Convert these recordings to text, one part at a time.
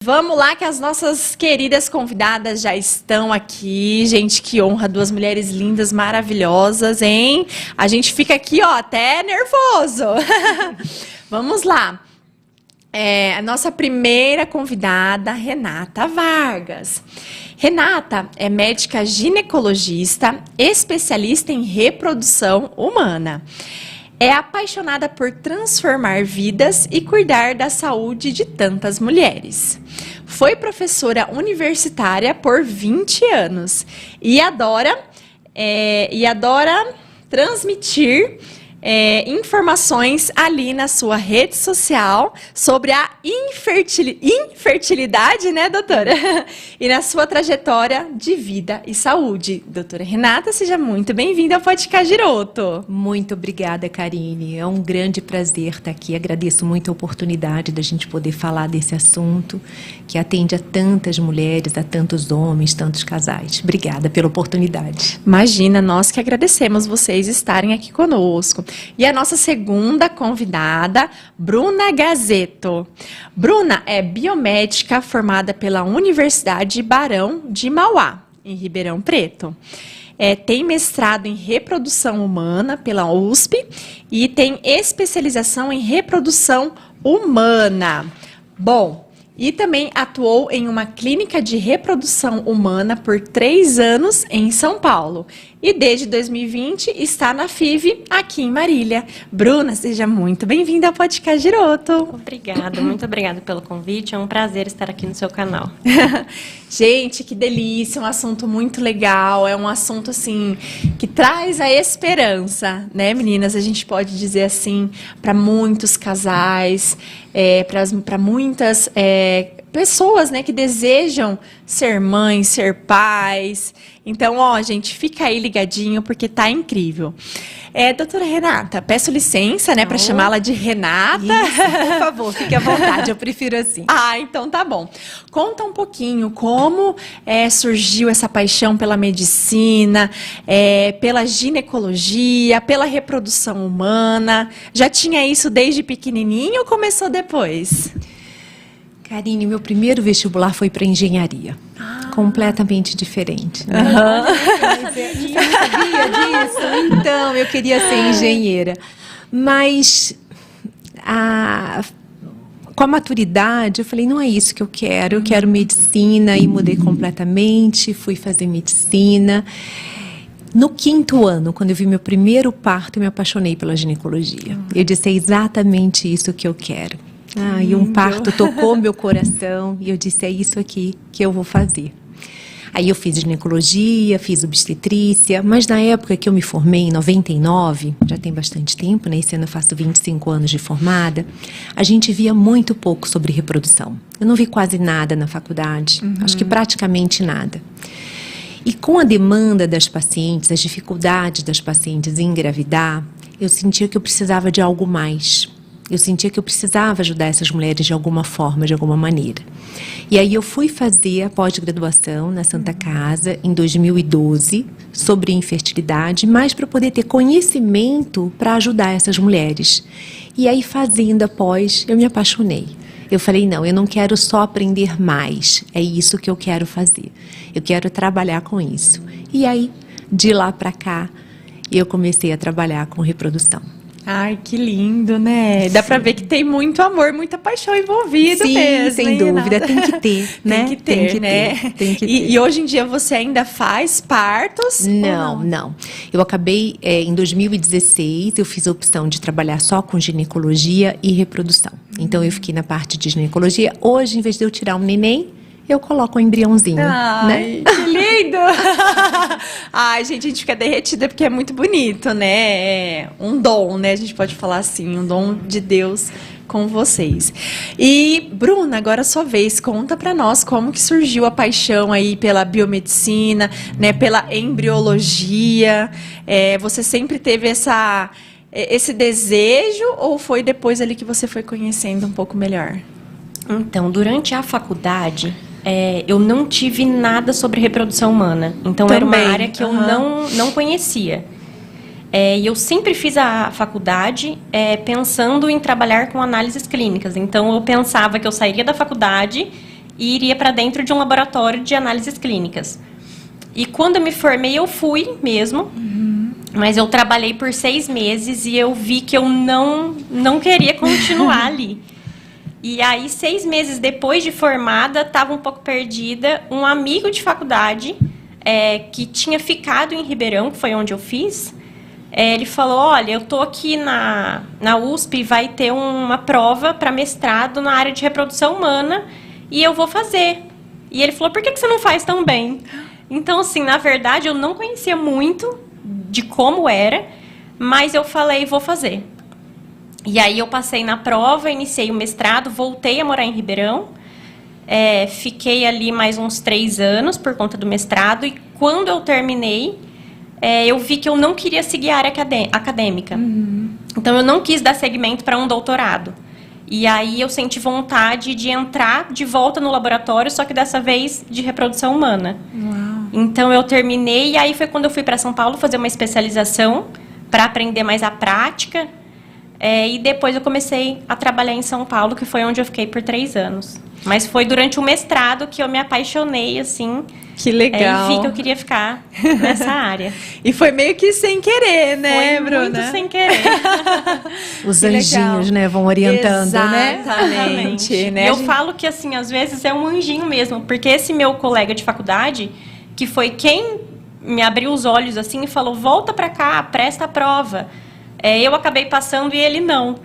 Vamos lá que as nossas queridas convidadas já estão aqui. Gente, que honra, duas mulheres lindas, maravilhosas, hein? A gente fica aqui, ó, até nervoso. Vamos lá. A nossa primeira convidada, Renata Vargas. Renata é médica ginecologista, especialista em reprodução humana. É apaixonada por transformar vidas e cuidar da saúde de tantas mulheres. Foi professora universitária por 20 anos e adora transmitir informações ali na sua rede social sobre a infertilidade, né, doutora? E na sua trajetória de vida e saúde. Doutora Renata, seja muito bem-vinda ao Podcast Giroto. Muito obrigada, Karine. É um grande prazer estar aqui. Agradeço muito a oportunidade da gente poder falar desse assunto que atende a tantas mulheres, a tantos homens, tantos casais. Obrigada pela oportunidade. Imagina, nós que agradecemos vocês estarem aqui conosco. E a nossa segunda convidada, Bruna Gazeto. Bruna é biomédica formada pela Universidade Barão de Mauá, em Ribeirão Preto. Tem mestrado em reprodução humana pela USP e tem especialização em reprodução humana. Bom, e também atuou em uma clínica de reprodução humana por 3 anos em São Paulo. E desde 2020 está na FIV, aqui em Marília. Bruna, seja muito bem-vinda ao Podcast Giroto. Obrigada, muito obrigada pelo convite. É um prazer estar aqui no seu canal. Gente, que delícia, um assunto muito legal. É um assunto, assim, que traz a esperança, né, meninas? A gente pode dizer assim, para muitos casais, para muitas pessoas, né, que desejam ser mães, ser pais. Então, ó, gente, fica aí ligadinho porque tá incrível. Doutora Renata, peço licença, né, para chamá-la de Renata. Isso, por favor, fique à vontade, eu prefiro assim. Então tá bom. Conta um pouquinho como surgiu essa paixão pela medicina, pela ginecologia, pela reprodução humana. Já tinha isso desde pequenininho ou começou depois? Karine, meu primeiro vestibular foi para engenharia. Completamente diferente. Né? Eu não sabia disso, então eu queria ser engenheira. Mas com a maturidade, eu falei, não é isso que eu quero medicina, e mudei completamente, fui fazer medicina. No 5º ano, quando eu vi meu primeiro parto, eu me apaixonei pela ginecologia. Eu disse, é exatamente isso que eu quero. E um parto tocou meu coração e eu disse, é isso aqui que eu vou fazer. Aí eu fiz ginecologia, fiz obstetrícia, mas na época que eu me formei, em 99, já tem bastante tempo, né? Esse ano eu faço 25 anos de formada, a gente via muito pouco sobre reprodução. Eu não vi quase nada na faculdade, acho que praticamente nada. E com a demanda das pacientes, as dificuldades das pacientes em engravidar, eu sentia que eu precisava de algo mais. Eu sentia que eu precisava ajudar essas mulheres de alguma forma, de alguma maneira. E aí eu fui fazer a pós-graduação na Santa Casa em 2012 sobre infertilidade, mas para poder ter conhecimento para ajudar essas mulheres. E aí fazendo a pós, eu me apaixonei. Eu falei, não, eu não quero só aprender mais, é isso que eu quero fazer. Eu quero trabalhar com isso. E aí, de lá para cá, eu comecei a trabalhar com reprodução. Ai, que lindo, né? Dá pra ver que tem muito amor, muita paixão envolvida mesmo. Sem dúvida, tem que ter, né? Tem que ter, né? Tem que ter. E hoje em dia você ainda faz partos? Não. Eu acabei, em 2016, eu fiz a opção de trabalhar só com ginecologia e reprodução. Então, eu fiquei na parte de ginecologia. Hoje, em vez de eu tirar um neném, eu coloco um embriãozinho, né? Que lindo! Ai, gente, a gente fica derretida porque é muito bonito, né? É um dom, né? A gente pode falar assim, um dom de Deus com vocês. E, Bruna, agora é a sua vez. Conta pra nós como que surgiu a paixão aí pela biomedicina, né? Pela embriologia. Você sempre teve esse desejo ou foi depois ali que você foi conhecendo um pouco melhor? Então, durante a faculdade, eu não tive nada sobre reprodução humana. Então, Também. Era uma área que eu não conhecia. E eu sempre fiz a faculdade pensando em trabalhar com análises clínicas. Então, eu pensava que eu sairia da faculdade e iria para dentro de um laboratório de análises clínicas. E quando eu me formei, eu fui mesmo, mas eu trabalhei por 6 meses e eu vi que eu não queria continuar ali. E aí, 6 meses depois de formada, estava um pouco perdida, um amigo de faculdade, que tinha ficado em Ribeirão, que foi onde eu fiz, ele falou, olha, eu tô aqui na USP, vai ter uma prova para mestrado na área de reprodução humana e eu vou fazer. E ele falou, por que você não faz tão bem? Então, assim, na verdade, eu não conhecia muito de como era, mas eu falei, vou fazer. E aí eu passei na prova, iniciei o mestrado, voltei a morar em Ribeirão, fiquei ali mais uns 3 anos por conta do mestrado, e quando eu terminei, eu vi que eu não queria seguir a área acadêmica. Então, eu não quis dar seguimento para um doutorado. E aí, eu senti vontade de entrar de volta no laboratório, só que dessa vez de reprodução humana. Uau. Então, eu terminei, e aí foi quando eu fui para São Paulo fazer uma especialização para aprender mais a prática. E depois eu comecei a trabalhar em São Paulo, que foi onde eu fiquei por 3 anos. Mas foi durante o mestrado que eu me apaixonei, assim. Que legal. E vi que eu queria ficar nessa área. E foi meio que sem querer, né, Foi Bruna? muito sem querer. Os Que anjinhos, legal. né, vão orientando, né? Exatamente, né? E eu falo que, assim, às vezes é um anjinho mesmo. Porque esse meu colega de faculdade, que foi quem me abriu os olhos, assim, e falou, volta pra cá, presta a prova. Eu acabei passando e ele não.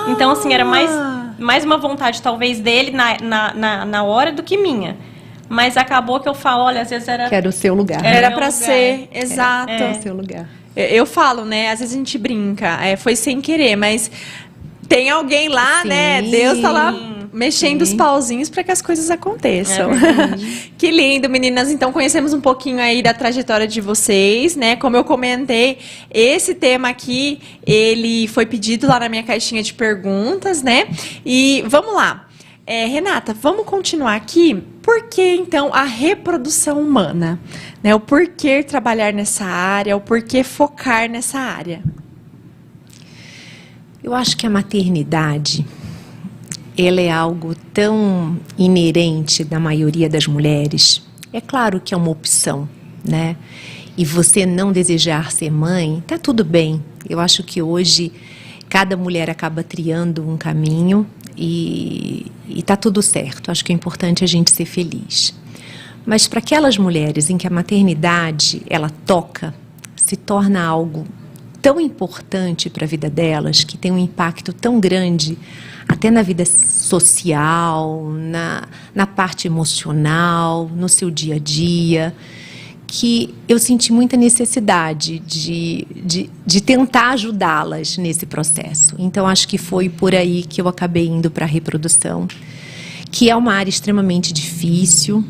Então, assim, era mais uma vontade, talvez, dele na hora do que minha. Mas acabou que eu falo, olha, às vezes era... Que era o seu lugar. Era meu pra lugar. ser, exato. Era o seu lugar. Eu falo, né? Às vezes a gente brinca, foi sem querer, mas tem alguém lá, Sim. né? Deus tá lá mexendo os Sim. pauzinhos para que as coisas aconteçam. É Que lindo, meninas. Então, conhecemos um pouquinho aí da trajetória de vocês, né? Como eu comentei, esse tema aqui, ele foi pedido lá na minha caixinha de perguntas, né? E vamos lá. Renata, vamos continuar aqui. Por que, então, a reprodução humana? Né? O porquê trabalhar nessa área, o porquê focar nessa área? Eu acho que a maternidade, ela é algo tão inerente da maioria das mulheres. É claro que é uma opção, né? E você não desejar ser mãe, tá tudo bem. Eu acho que hoje cada mulher acaba triando um caminho e tá tudo certo. Acho que é importante a gente ser feliz. Mas para aquelas mulheres em que a maternidade, ela toca, se torna algo tão importante para a vida delas, que tem um impacto tão grande, até na vida social, na parte emocional, no seu dia a dia, que eu senti muita necessidade de tentar ajudá-las nesse processo. Então, acho que foi por aí que eu acabei indo para a reprodução, que é uma área extremamente difícil.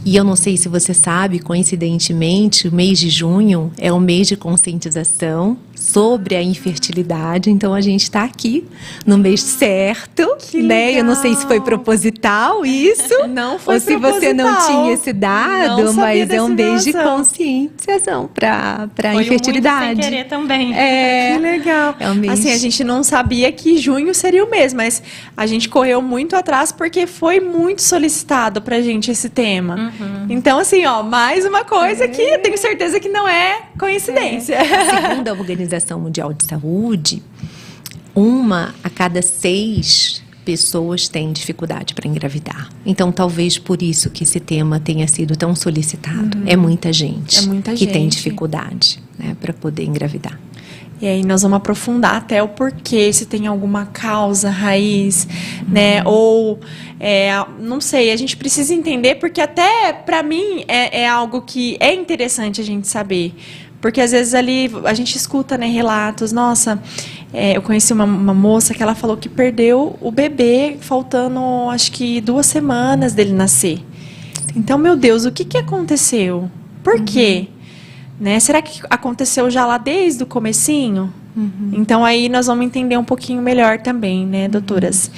E eu não sei se você sabe, coincidentemente, o mês de junho é o mês de conscientização sobre a infertilidade. Então, a gente está aqui no mês certo, Que né? Eu não sei se foi legal. proposital isso. Não foi ou se você não proposital. tinha esse Não dado, sabia mas é dessa um mês de informação. conscientização para a Foi infertilidade. muito sem querer também. Que legal. É um mês. Assim, a gente não sabia que junho seria o mês, mas a gente correu muito atrás porque foi muito solicitado pra gente esse tema. Então, assim, ó, mais uma coisa que eu tenho certeza que não é coincidência. Segundo a Organização Mundial de Saúde, 1 a cada 6 pessoas têm dificuldade para engravidar. Então, talvez por isso que esse tema tenha sido tão solicitado. É muita gente, É muita que tem gente. dificuldade, né, para poder engravidar. E aí nós vamos aprofundar até o porquê, se tem alguma causa, raiz, né? Ou, não sei, a gente precisa entender, porque até para mim é algo que é interessante a gente saber. Porque às vezes ali a gente escuta, né, relatos. Nossa, eu conheci uma moça que ela falou que perdeu o bebê faltando, acho que 2 semanas dele nascer. Então, meu Deus, o que aconteceu? Por quê? Né? Será que aconteceu já lá desde o comecinho? Então, aí nós vamos entender um pouquinho melhor também, né, doutoras?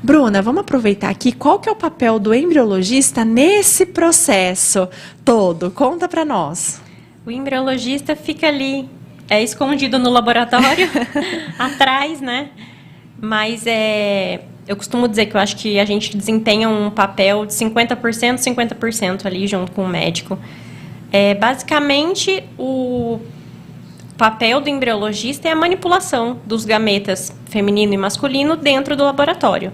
Bruna, vamos aproveitar aqui. Qual que é o papel do embriologista nesse processo todo? Conta pra nós. O embriologista fica ali, escondido no laboratório, atrás, né? Mas eu costumo dizer que eu acho que a gente desempenha um papel de 50%, 50% ali junto com o médico. Basicamente, o papel do embriologista é a manipulação dos gametas feminino e masculino dentro do laboratório.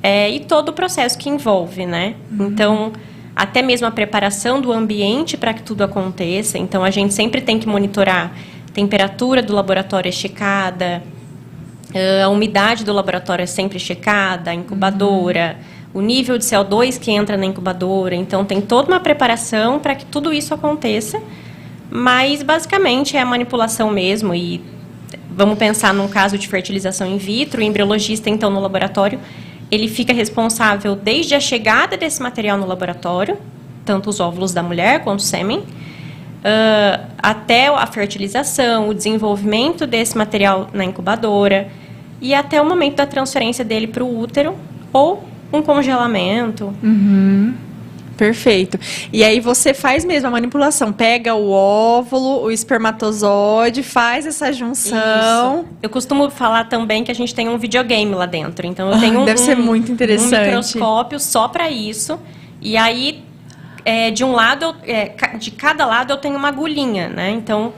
E todo o processo que envolve, né? Então, até mesmo a preparação do ambiente para que tudo aconteça. Então, a gente sempre tem que monitorar a temperatura do laboratório checada, a umidade do laboratório é sempre checada, a incubadora, o nível de CO2 que entra na incubadora. Então, tem toda uma preparação para que tudo isso aconteça. Mas, basicamente, é a manipulação mesmo. E vamos pensar num caso de fertilização in vitro. O embriologista, então, no laboratório, ele fica responsável desde a chegada desse material no laboratório, tanto os óvulos da mulher quanto o sêmen, até a fertilização, o desenvolvimento desse material na incubadora e até o momento da transferência dele para o útero ou um congelamento. Perfeito. E aí você faz mesmo a manipulação, pega o óvulo, o espermatozoide, faz essa junção. Isso. Eu costumo falar também que a gente tem um videogame lá dentro. Então eu tenho deve ser muito interessante. Um microscópio só para isso. E aí, de um lado, de cada lado eu tenho uma agulhinha, né? Então,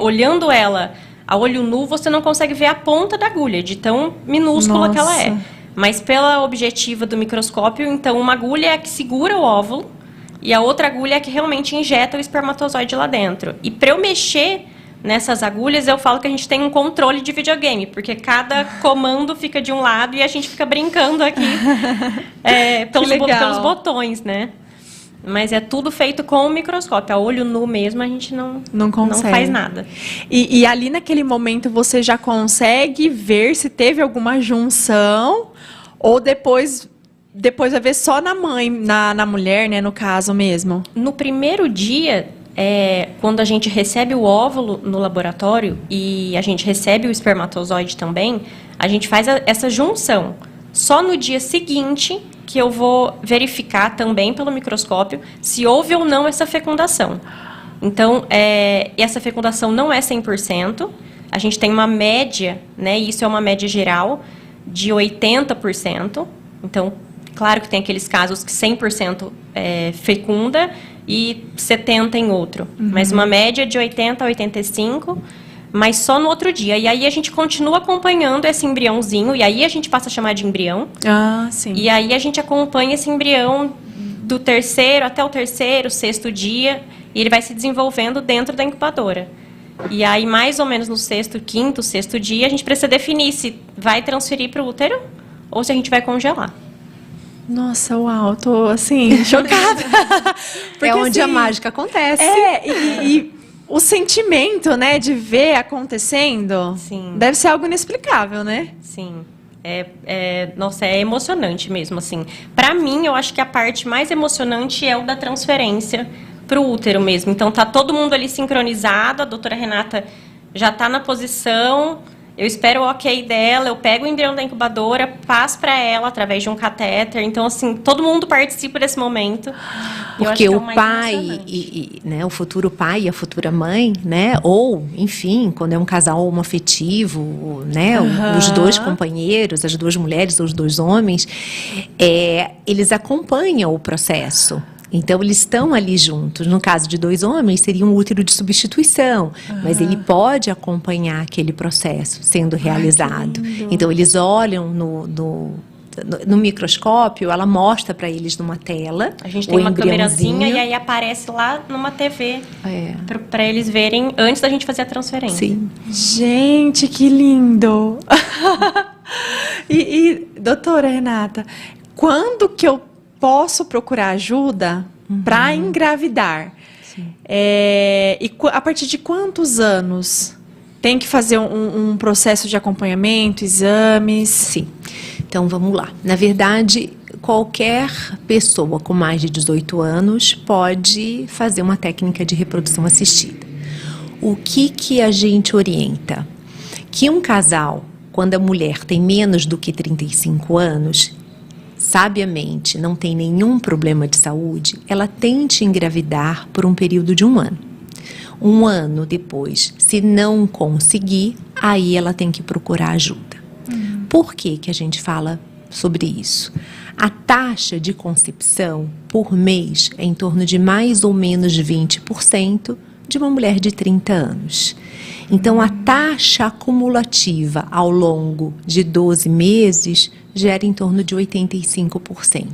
olhando ela a olho nu, você não consegue ver a ponta da agulha, de tão minúscula que ela é. Mas pela objetiva do microscópio, então, uma agulha é a que segura o óvulo e a outra agulha é a que realmente injeta o espermatozoide lá dentro. E para eu mexer nessas agulhas, eu falo que a gente tem um controle de videogame, porque cada comando fica de um lado e a gente fica brincando aqui pelos botões, né? Mas é tudo feito com o microscópio. A olho nu mesmo, a gente não faz nada. E ali naquele momento você já consegue ver se teve alguma junção ou depois vai ver só na mãe, na mulher, né, no caso mesmo? No primeiro dia, quando a gente recebe o óvulo no laboratório e a gente recebe o espermatozoide também, a gente faz essa junção. Só no dia seguinte que eu vou verificar também pelo microscópio se houve ou não essa fecundação. Então, essa fecundação não é 100%. A gente tem uma média, né? E isso é uma média geral de 80%. Então, claro que tem aqueles casos que 100% fecunda e 70% em outro. Mas uma média de 80% a 85%. Mas só no outro dia. E aí a gente continua acompanhando esse embriãozinho, e aí a gente passa a chamar de embrião. Sim. E aí a gente acompanha esse embrião do terceiro até o terceiro, sexto dia, e ele vai se desenvolvendo dentro da incubadora. E aí, mais ou menos no quinto, sexto dia, a gente precisa definir se vai transferir para o útero ou se a gente vai congelar. Nossa, uau, tô assim, chocada. Porque, onde a mágica acontece. E o sentimento, né, de ver acontecendo, Sim. Deve ser algo inexplicável, né? Sim. Nossa, é emocionante mesmo, assim. Para mim, eu acho que a parte mais emocionante é o da transferência para o útero mesmo. Então, tá todo mundo ali sincronizado, a doutora Renata já tá na posição, eu espero o ok dela, eu pego o embrião da incubadora, passo para ela através de um catéter. Então, assim, todo mundo participa desse momento. Porque o pai, né, o futuro pai e a futura mãe, né, ou, enfim, quando é um casal homoafetivo, né, os dois companheiros, as duas mulheres ou os dois homens, eles acompanham o processo. Então, eles estão ali juntos. No caso de dois homens, seria um útero de substituição. Mas ele pode acompanhar aquele processo sendo realizado. Então, eles olham no microscópio, ela mostra para eles numa tela. A gente tem uma câmerazinha e aí aparece lá numa TV. Para eles verem antes da gente fazer a transferência. Sim. Gente, que lindo! E, doutora Renata, quando que eu posso procurar ajuda para engravidar? E a partir de quantos anos tem que fazer um processo de acompanhamento, exames? Sim. Então, vamos lá. Na verdade, qualquer pessoa com mais de 18 anos pode fazer uma técnica de reprodução assistida. O que a gente orienta? Que um casal, quando a mulher tem menos do que 35 anos, sabiamente não tem nenhum problema de saúde, ela tente engravidar por um período de 1 ano. 1 ano depois, se não conseguir, aí ela tem que procurar ajuda. Por que a gente fala sobre isso. A taxa de concepção por mês é em torno de mais ou menos 20% de uma mulher de 30 anos. Então, a taxa acumulativa ao longo de 12 meses gera em torno de 85%.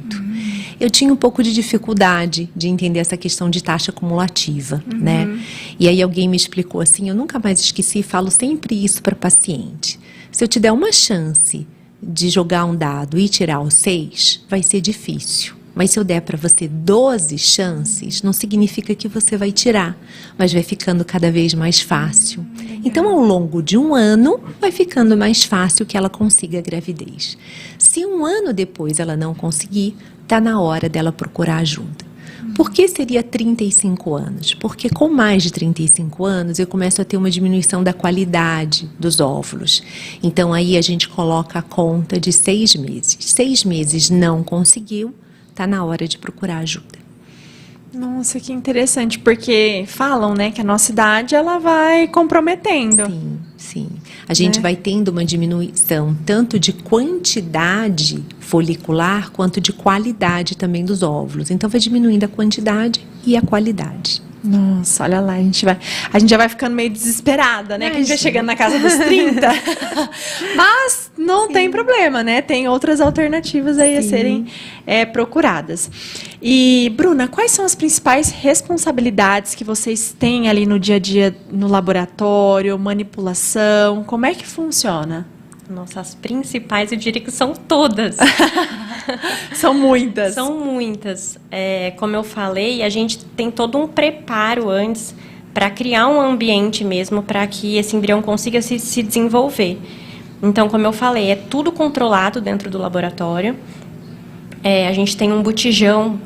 Eu tinha um pouco de dificuldade de entender essa questão de taxa acumulativa, né? E aí alguém me explicou assim, eu nunca mais esqueci e falo sempre isso para paciente. Se eu te der uma chance de jogar um dado e tirar o 6, vai ser difícil. Mas se eu der para você 12 chances, não significa que você vai tirar, mas vai ficando cada vez mais fácil. Então, ao longo de um ano, vai ficando mais fácil que ela consiga a gravidez. Se um ano depois ela não conseguir, está na hora dela procurar ajuda. Por que seria 35 anos? Porque com mais de 35 anos eu começo a ter uma diminuição da qualidade dos óvulos. Então aí a gente coloca a conta de 6 meses. 6 meses não conseguiu, está na hora de procurar ajuda. Nossa, que interessante, porque falam, né, que a nossa idade ela vai comprometendo. Sim, sim. A gente vai tendo uma diminuição tanto de quantidade folicular quanto de qualidade também dos óvulos. Então vai diminuindo a quantidade e a qualidade. Nossa, olha lá, a gente já vai ficando meio desesperada, né? Que a gente vai chegando na casa dos 30. Mas não tem problema, né? Tem outras alternativas aí a serem procuradas. E, Bruna, quais são as principais responsabilidades que vocês têm ali no dia a dia no laboratório, manipulação? Como é que funciona? Nossa, as principais eu diria que são todas. São muitas. São muitas. Como eu falei, a gente tem todo um preparo antes para criar um ambiente mesmo para que esse embrião consiga se desenvolver. Então, como eu falei, é tudo controlado dentro do laboratório. A gente tem um botijão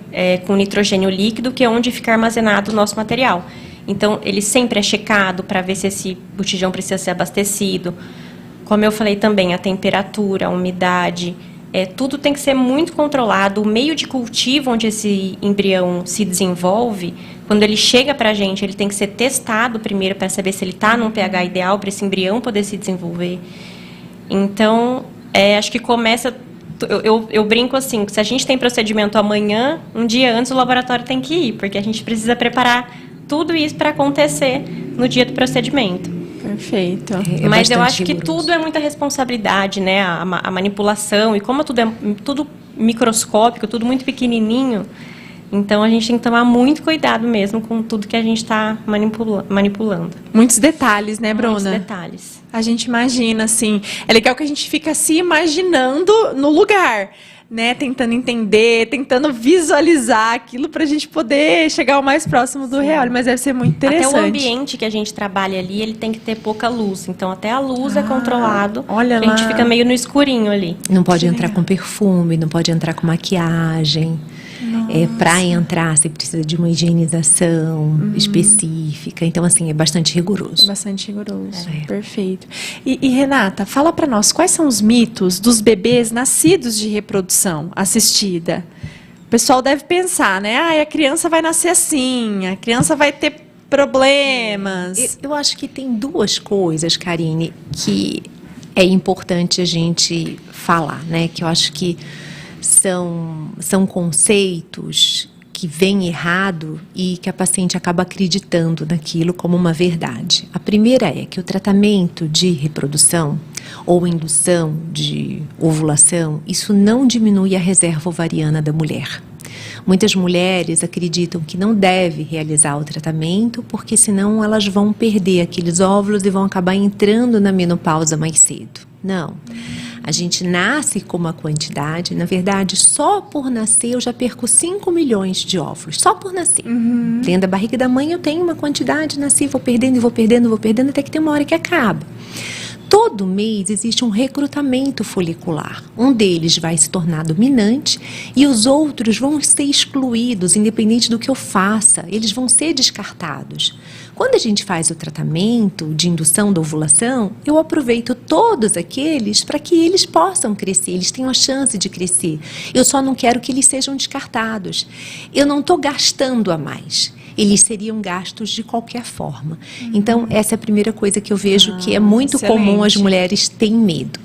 com nitrogênio líquido, que é onde fica armazenado o nosso material. Então, ele sempre é checado para ver se esse botijão precisa ser abastecido. Como eu falei também, a temperatura, a umidade, tudo tem que ser muito controlado. O meio de cultivo onde esse embrião se desenvolve, quando ele chega para a gente, ele tem que ser testado primeiro para saber se ele está num pH ideal para esse embrião poder se desenvolver. Então, acho que começa... Eu brinco assim, que se a gente tem procedimento amanhã, um dia antes o laboratório tem que ir, porque a gente precisa preparar tudo isso para acontecer no dia do procedimento. Perfeito. Mas eu acho que tudo é muita responsabilidade, né? A manipulação, e como tudo é tudo microscópico, tudo muito pequenininho, então a gente tem que tomar muito cuidado mesmo com tudo que a gente está manipulando. Muitos detalhes, né, Bruna? Muitos detalhes. A gente imagina, assim, é legal que a gente fica se imaginando no lugar, né, tentando entender, tentando visualizar aquilo para a gente poder chegar o mais próximo do real, mas deve ser muito interessante. Até o ambiente que a gente trabalha ali, ele tem que ter pouca luz, então até a luz é controlado, olha a gente fica meio no escurinho ali. Não pode entrar com perfume, não pode entrar com maquiagem. Para entrar, você precisa de uma higienização específica. Então, assim, é bastante rigoroso. Bastante rigoroso, perfeito. E Renata, fala para nós, quais são os mitos dos bebês nascidos de reprodução assistida? O pessoal deve pensar, né? A criança vai nascer assim, a criança vai ter problemas. Eu acho que tem duas coisas, Karine, que é importante a gente falar, né? Que eu acho que são conceitos que vêm errado e que a paciente acaba acreditando naquilo como uma verdade. A primeira é que o tratamento de reprodução ou indução de ovulação, isso não diminui a reserva ovariana da mulher. Muitas mulheres acreditam que não deve realizar o tratamento porque senão elas vão perder aqueles óvulos e vão acabar entrando na menopausa mais cedo. Não. A gente nasce com uma quantidade, na verdade, só por nascer eu já perco 5 milhões de óvulos, só por nascer. Dentro da barriga da mãe eu tenho uma quantidade, nasci, vou perdendo, até que tem uma hora que acaba. Todo mês existe um recrutamento folicular. Um deles vai se tornar dominante e os outros vão ser excluídos, independente do que eu faça. Eles vão ser descartados. Quando a gente faz o tratamento de indução da ovulação, eu aproveito todos aqueles para que eles possam crescer, eles tenham a chance de crescer. Eu só não quero que eles sejam descartados. Eu não estou gastando a mais. Eles seriam gastos de qualquer forma. Então, essa é a primeira coisa que eu vejo que é muito comum as mulheres terem medo.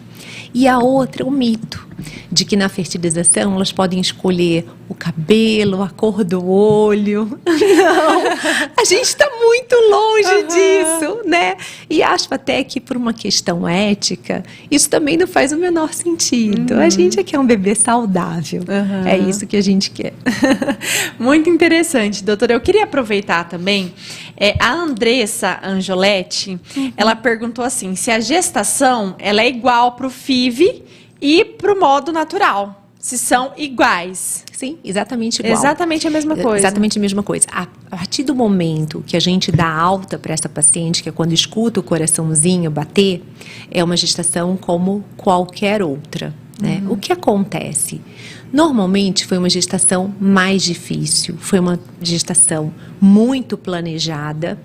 E a outra, o mito de que na fertilização elas podem escolher o cabelo, a cor do olho. Não, a gente está muito longe disso, né? E acho até que por uma questão ética, isso também não faz o menor sentido. A gente quer um bebê saudável. É isso que a gente quer. Muito interessante, doutora. Eu queria aproveitar também, a Andressa Angioletti, ela perguntou assim, se a gestação ela é igual para o FIV e para o modo natural, se são iguais. Sim, exatamente igual. Exatamente a mesma coisa. Exatamente a mesma coisa. A partir do momento que a gente dá alta para essa paciente, que é quando escuta o coraçãozinho bater, é uma gestação como qualquer outra, né? O que acontece? Normalmente foi uma gestação mais difícil, foi uma gestação muito planejada,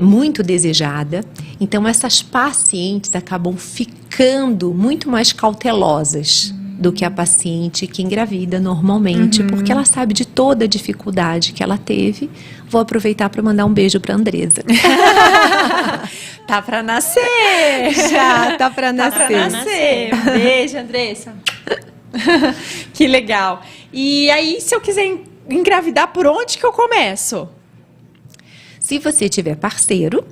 muito desejada. Então, essas pacientes acabam ficando muito mais cautelosas do que a paciente que engravida normalmente, porque ela sabe de toda a dificuldade que ela teve. Vou aproveitar para mandar um beijo para Andresa. Tá para nascer! Já, tá para nascer. Tá para nascer. Beijo, Andressa. Que legal. E aí, se eu quiser engravidar, por onde que eu começo? Se você tiver parceiro,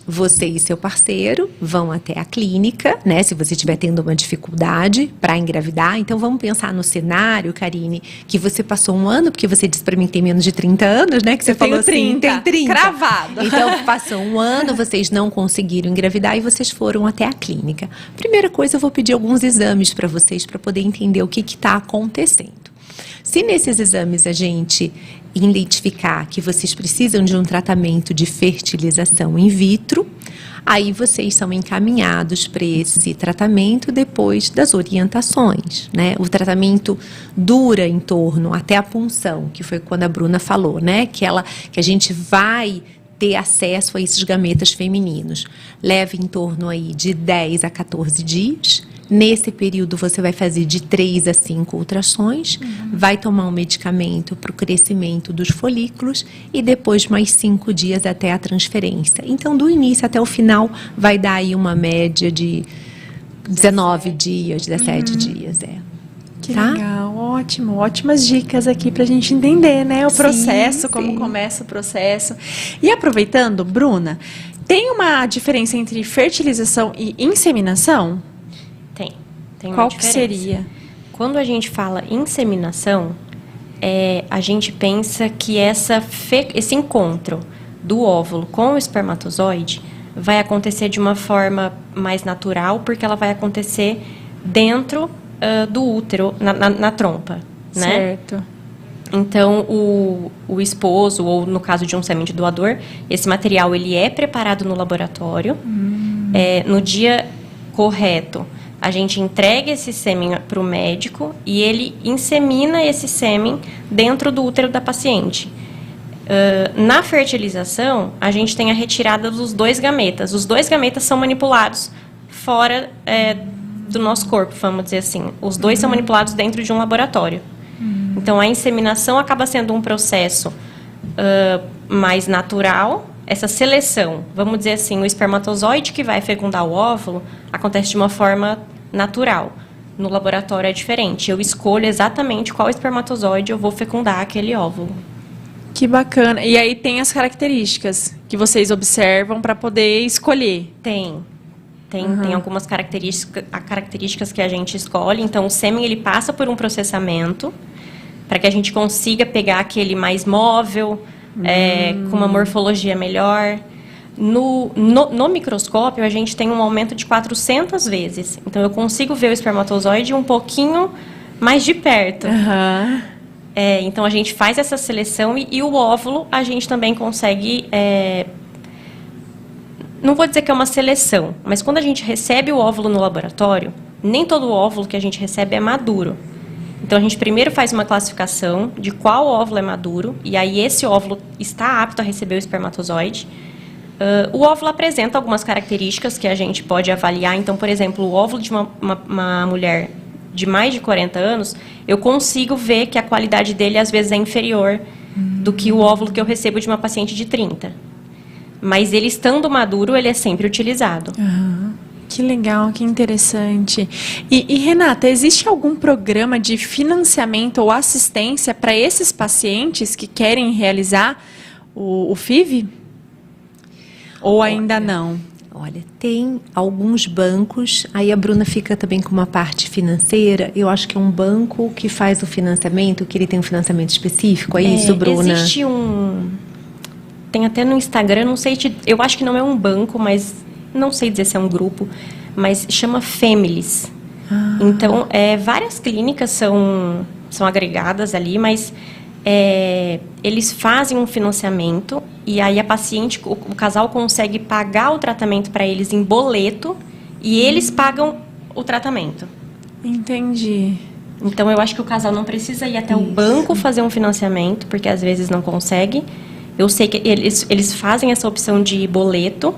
você e seu parceiro vão até a clínica, né? Se você estiver tendo uma dificuldade para engravidar. Então, vamos pensar no cenário, Karine, que você passou um ano, porque você disse para mim que tem menos de 30 anos, né? Que você falou assim, tem 30. Cravado. Então, passou um ano, vocês não conseguiram engravidar e vocês foram até a clínica. Primeira coisa, eu vou pedir alguns exames para vocês, para poder entender o que está acontecendo. Se nesses exames a gente identificar que vocês precisam de um tratamento de fertilização in vitro, aí vocês são encaminhados para esse tratamento depois das orientações, né? O tratamento dura em torno até a punção, que foi quando a Bruna falou, né? Que a gente vai ter acesso a esses gametas femininos. Leva em torno aí de 10 a 14 dias. Nesse período, você vai fazer de 3 a 5 ultrassons, vai tomar um medicamento para o crescimento dos folículos e depois mais 5 dias até a transferência. Então, do início até o final, vai dar aí uma média de 19 dias, 17 dias. Que legal, ótimo, ótimas dicas aqui pra gente entender, né, o processo, como começa o processo. E aproveitando, Bruna, tem uma diferença entre fertilização e inseminação? Tem Qual uma que seria? Quando a gente fala inseminação, a gente pensa que esse encontro do óvulo com o espermatozoide vai acontecer de uma forma mais natural, porque ela vai acontecer dentro do útero, na trompa, né? Certo. Então, o esposo, ou no caso de um semente doador, esse material ele é preparado no laboratório. No dia correto, a gente entrega esse sêmen para o médico e ele insemina esse sêmen dentro do útero da paciente. Na fertilização, a gente tem a retirada dos 2 gametas. Os 2 gametas são manipulados fora do nosso corpo, vamos dizer assim. Os 2 são manipulados dentro de um laboratório. Então, a inseminação acaba sendo um processo mais natural. Essa seleção, vamos dizer assim, o espermatozoide que vai fecundar o óvulo acontece de uma forma natural. No laboratório é diferente. Eu escolho exatamente qual espermatozoide eu vou fecundar aquele óvulo. Que bacana. E aí tem as características que vocês observam para poder escolher? Tem algumas características que a gente escolhe. Então, o sêmen ele passa por um processamento para que a gente consiga pegar aquele mais móvel, com uma morfologia melhor. No microscópio, a gente tem um aumento de 400 vezes. Então, eu consigo ver o espermatozoide um pouquinho mais de perto. Então, a gente faz essa seleção e o óvulo a gente também consegue... não vou dizer que é uma seleção, mas quando a gente recebe o óvulo no laboratório, nem todo óvulo que a gente recebe é maduro. Então, a gente primeiro faz uma classificação de qual óvulo é maduro, e aí esse óvulo está apto a receber o espermatozoide. O óvulo apresenta algumas características que a gente pode avaliar. Então, por exemplo, o óvulo de uma mulher de mais de 40 anos, eu consigo ver que a qualidade dele, às vezes, é inferior do que o óvulo que eu recebo de uma paciente de 30. Mas ele, estando maduro, ele é sempre utilizado. Que legal, que interessante. E Renata, existe algum programa de financiamento ou assistência para esses pacientes que querem realizar o FIV? Ou ainda não? Olha, tem alguns bancos, aí a Bruna fica também com uma parte financeira. Eu acho que é um banco que faz o financiamento, que ele tem um financiamento específico, é isso, Bruna? Existe tem até no Instagram, não sei, eu acho que não é um banco, mas não sei dizer se é um grupo, mas chama Families. Então, várias clínicas são agregadas ali, mas eles fazem um financiamento e aí a paciente, o casal consegue pagar o tratamento para eles em boleto e eles pagam o tratamento. Entendi. Então, eu acho que o casal não precisa ir até o banco fazer um financiamento, porque às vezes não consegue. Eu sei que eles fazem essa opção de boleto,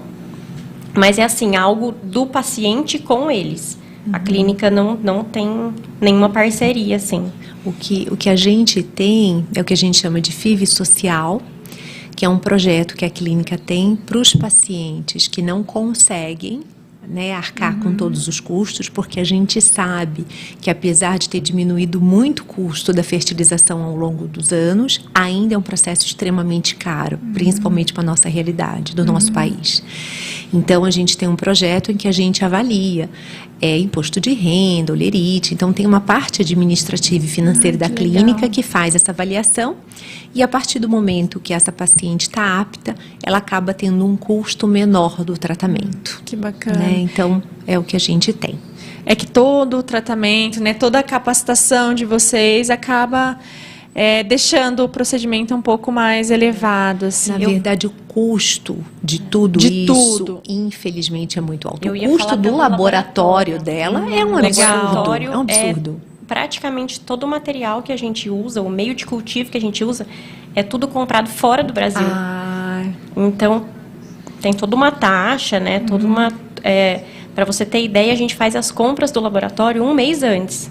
mas é assim, algo do paciente com eles. A clínica não tem nenhuma parceria, assim. O que a gente tem é o que a gente chama de FIV social, que é um projeto que a clínica tem para os pacientes que não conseguem, né, arcar com todos os custos, porque a gente sabe que apesar de ter diminuído muito o custo da fertilização ao longo dos anos, ainda é um processo extremamente caro, principalmente para a nossa realidade, do nosso país. Então, a gente tem um projeto em que a gente avalia imposto de renda, olerite, então tem uma parte administrativa e financeira da clínica que faz essa avaliação e a partir do momento que essa paciente está apta, ela acaba tendo um custo menor do tratamento. Que bacana. Né? Então, é o que a gente tem. É que todo o tratamento, né, toda a capacitação de vocês acaba deixando o procedimento um pouco mais elevado. Assim. Na verdade, o custo de tudo isso, infelizmente, é muito alto. O custo do laboratório dela é um absurdo. É um absurdo. Praticamente todo o material que a gente usa, o meio de cultivo que a gente usa, é tudo comprado fora do Brasil. Então, tem toda uma taxa, né? Toda uma... para você ter ideia, a gente faz as compras do laboratório um mês antes.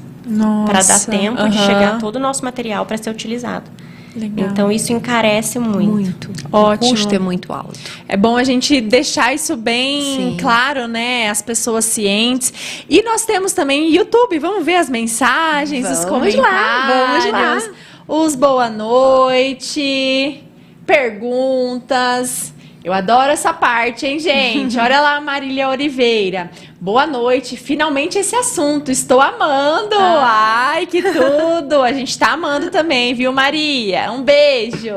Para dar tempo de chegar todo o nosso material para ser utilizado. Legal. Então, isso encarece muito. Ótimo. O custo é muito alto. É bom a gente deixar isso bem claro, né? As pessoas cientes. E nós temos também YouTube. Vamos ver as mensagens, os comentários. Vamos lá. Os boa noite, perguntas. Eu adoro essa parte, hein, gente? Olha lá, Marília Oliveira. Boa noite. Finalmente esse assunto. Estou amando. Ai, que tudo. A gente tá amando também, viu, Maria? Um beijo.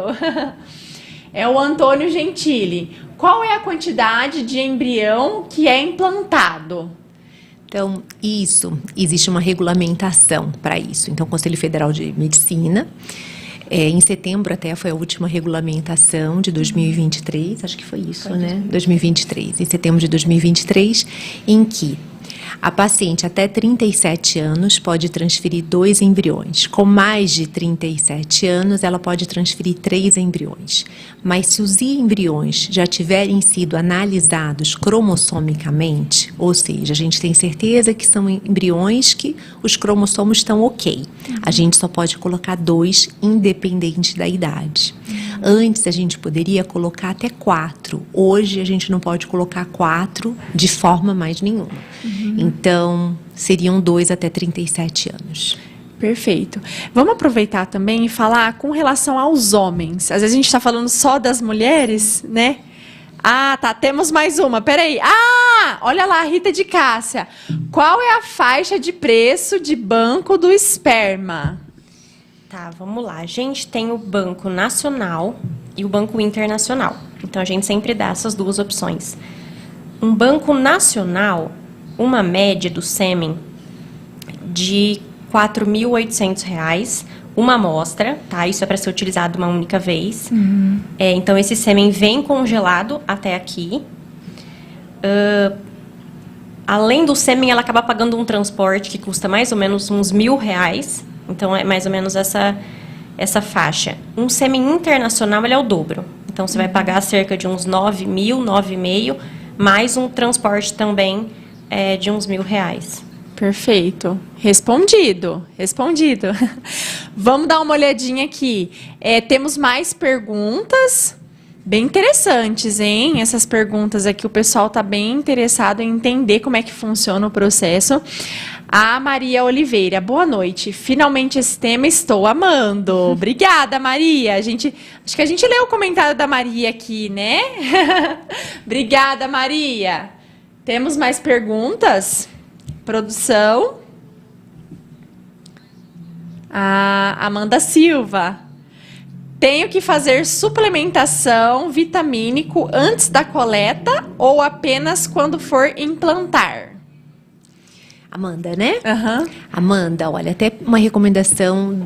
É o Antônio Gentili. Qual é a quantidade de embrião que é implantado? Então, existe uma regulamentação para isso. Então, o Conselho Federal de Medicina... em setembro até foi a última regulamentação de 2023, acho que foi isso, né? 2023, em setembro de 2023, em que a paciente até 37 anos pode transferir 2 embriões. Com mais de 37 anos, ela pode transferir 3 embriões. Mas se os embriões já tiverem sido analisados cromossomicamente, ou seja, a gente tem certeza que são embriões que os cromossomos estão ok. A gente só pode colocar 2, independente da idade. Antes, a gente poderia colocar até 4. Hoje, a gente não pode colocar 4 de forma mais nenhuma. Então, seriam 2 até 37 anos. Perfeito. Vamos aproveitar também e falar com relação aos homens. Às vezes a gente está falando só das mulheres, né? Ah, tá. Temos mais uma. Peraí. Ah, olha lá, Rita de Cássia. Qual é a faixa de preço de banco do esperma? Tá, vamos lá. A gente tem o banco nacional e o banco internacional. Então, a gente sempre dá essas duas opções. Um banco nacional, uma média do sêmen de R$ 4.800, uma amostra, tá? Isso é para ser utilizado uma única vez. Então, esse sêmen vem congelado até aqui. Além do sêmen, ela acaba pagando um transporte que custa mais ou menos uns R$ 1.000. Então, é mais ou menos essa faixa. Um sêmen internacional, ele é o dobro. Então, você vai pagar cerca de uns 9.000, 9.500, mais um transporte também de uns R$ 1.000. Perfeito. Respondido. Vamos dar uma olhadinha aqui. Temos mais perguntas. Bem interessantes, hein? Essas perguntas aqui, o pessoal tá bem interessado em entender como é que funciona o processo. A Maria Oliveira, boa noite. Finalmente esse tema estou amando. Obrigada, Maria. Acho que a gente leu o comentário da Maria aqui, né? Obrigada, Maria. Temos mais perguntas? Produção. A Amanda Silva. Tenho que fazer suplementação vitamínico antes da coleta ou apenas quando for implantar? Amanda, né? Aham. Amanda, olha, até uma recomendação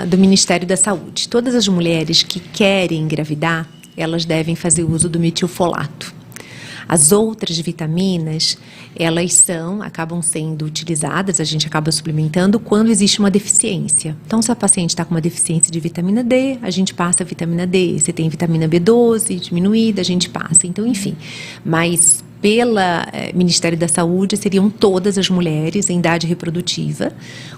do Ministério da Saúde. Todas as mulheres que querem engravidar, elas devem fazer uso do metilfolato. As outras vitaminas, elas acabam sendo utilizadas, a gente acaba suplementando quando existe uma deficiência. Então, se a paciente está com uma deficiência de vitamina D, a gente passa a vitamina D. Se tem vitamina B12 diminuída, a gente passa. Então, enfim, mas pelo Ministério da Saúde, seriam todas as mulheres em idade reprodutiva,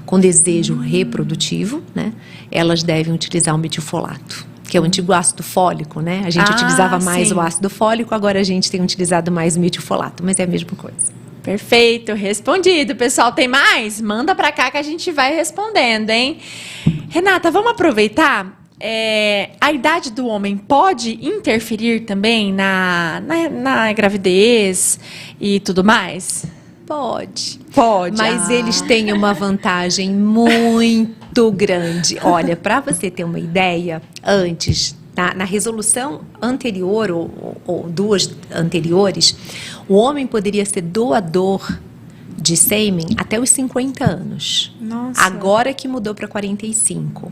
com desejo reprodutivo, né? Elas devem utilizar o metilfolato, que é o antigo ácido fólico, né? A gente utilizava mais sim. o ácido fólico, agora a gente tem utilizado mais o metilfolato, mas é a mesma coisa. Perfeito, respondido. Pessoal, tem mais? Manda pra cá que a gente vai respondendo, hein? Renata, vamos aproveitar? A idade do homem pode interferir também na gravidez e tudo mais? Pode. Pode. Mas eles têm uma vantagem muito grande. Olha, para você ter uma ideia, antes, na resolução anterior, ou duas anteriores, o homem poderia ser doador de sêmen até os 50 anos. Nossa. Agora que mudou para 45.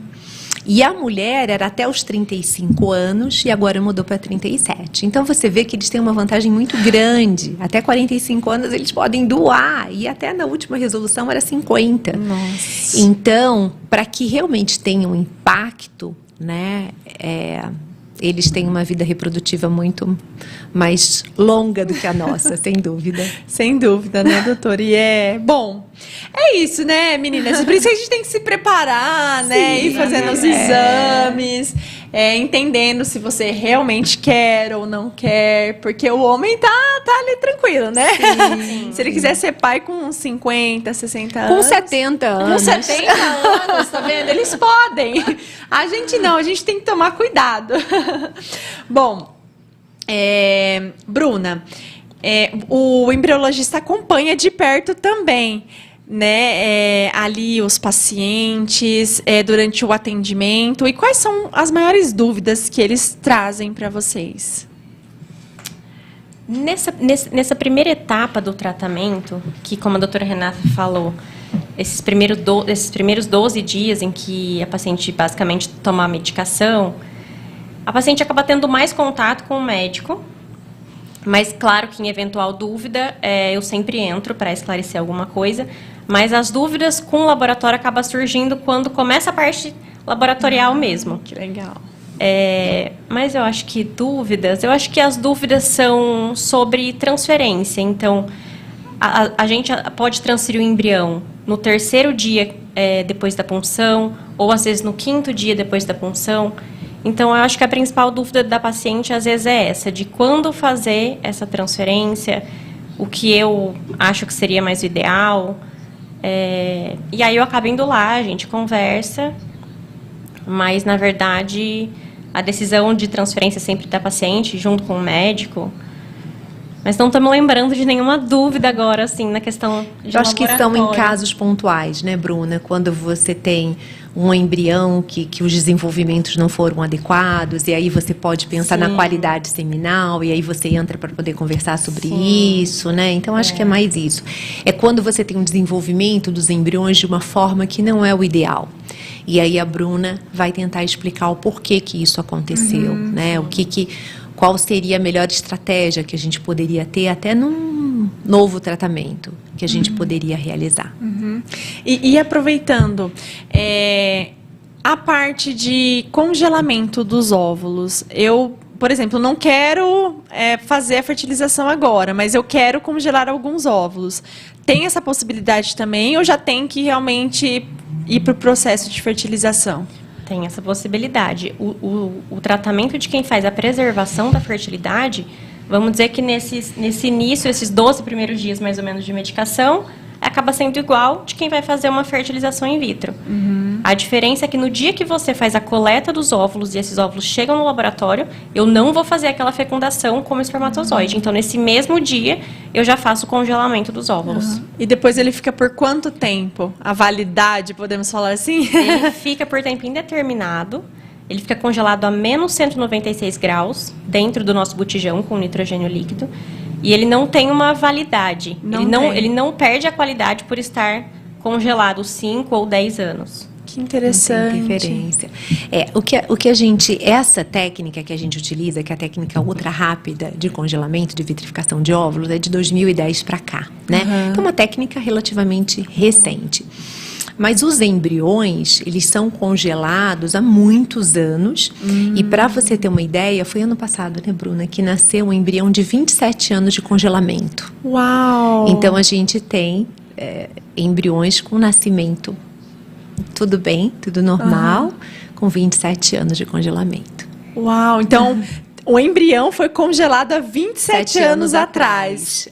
E a mulher era até os 35 anos e agora mudou para 37. Então você vê que eles têm uma vantagem muito grande. Até 45 anos eles podem doar e até na última resolução era 50. Nossa. Então, para que realmente tenha um impacto, né, eles têm uma vida reprodutiva muito mais longa do que a nossa, sem dúvida. Sem dúvida, né, doutora? E bom, é isso, né, meninas? Por isso que a gente tem que se preparar, né? Ir fazendo os exames, entendendo se você realmente quer ou não quer, porque o homem tá ali tranquilo, né? Sim. Se ele quiser ser pai com 50, 60 anos. Com 70 anos. Com 70 anos, tá vendo? Eles podem. A gente não, a gente tem que tomar cuidado. Bom, Bruna, o embriologista acompanha de perto também, né, ali os pacientes durante o atendimento. E quais são as maiores dúvidas que eles trazem para vocês? Nessa primeira etapa do tratamento, que como a doutora Renata falou, esses primeiros 12 dias em que a paciente basicamente toma a medicação, a paciente acaba tendo mais contato com o médico, mas claro que em eventual dúvida, eu sempre entro para esclarecer alguma coisa, mas as dúvidas com o laboratório acabam surgindo quando começa a parte laboratorial mesmo. Que legal. Mas eu acho que as dúvidas são sobre transferência. Então, a gente pode transferir o embrião no 3º dia depois da punção, ou às vezes no 5º dia depois da punção. Então, eu acho que a principal dúvida da paciente, às vezes, é essa, de quando fazer essa transferência, o que eu acho que seria mais o ideal. E aí eu acabo indo lá, a gente conversa, mas, na verdade, a decisão de transferência é sempre da paciente, junto com o médico. Mas não estamos lembrando de nenhuma dúvida agora, assim, na questão de Eu acho que são em laboratório. casos pontuais, né, Bruna? Quando você tem um embrião que os desenvolvimentos não foram adequados, e aí você pode pensar na qualidade seminal, e aí você entra para poder conversar sobre isso, né? Então, acho que é mais isso. É quando você tem um desenvolvimento dos embriões de uma forma que não é o ideal. E aí a Bruna vai tentar explicar o porquê que isso aconteceu, né? Qual seria a melhor estratégia que a gente poderia ter até num novo tratamento que a gente poderia realizar. E aproveitando, a parte de congelamento dos óvulos, eu, por exemplo, não quero fazer a fertilização agora, mas eu quero congelar alguns óvulos. Tem essa possibilidade também ou já tem que realmente ir para o processo de fertilização? Tem essa possibilidade. O tratamento de quem faz a preservação da fertilidade, vamos dizer que nesse início, esses 12 primeiros dias mais ou menos de medicação, acaba sendo igual de quem vai fazer uma fertilização in vitro. A diferença é que no dia que você faz a coleta dos óvulos e esses óvulos chegam no laboratório, eu não vou fazer aquela fecundação como espermatozoide. Então, nesse mesmo dia, eu já faço o congelamento dos óvulos. E depois ele fica por quanto tempo? A validade, podemos falar assim? Ele fica por tempo indeterminado. Ele fica congelado a menos 196 graus, dentro do nosso botijão com nitrogênio líquido. E ele não tem uma validade. Ele não perde a qualidade por estar congelado 5 ou 10 anos. Que interessante. Não tem diferença. O que a gente, essa técnica que a gente utiliza, que é a técnica ultra rápida de congelamento, de vitrificação de óvulos, é de 2010 para cá, né? Então, uma técnica relativamente recente. Mas os embriões, eles são congelados há muitos anos. E para você ter uma ideia, foi ano passado, né, Bruna, que nasceu um embrião de 27 anos de congelamento. Uau! Então, a gente tem embriões com nascimento tudo bem, tudo normal, com 27 anos de congelamento. Uau! Então, o embrião foi congelado há 27 anos atrás.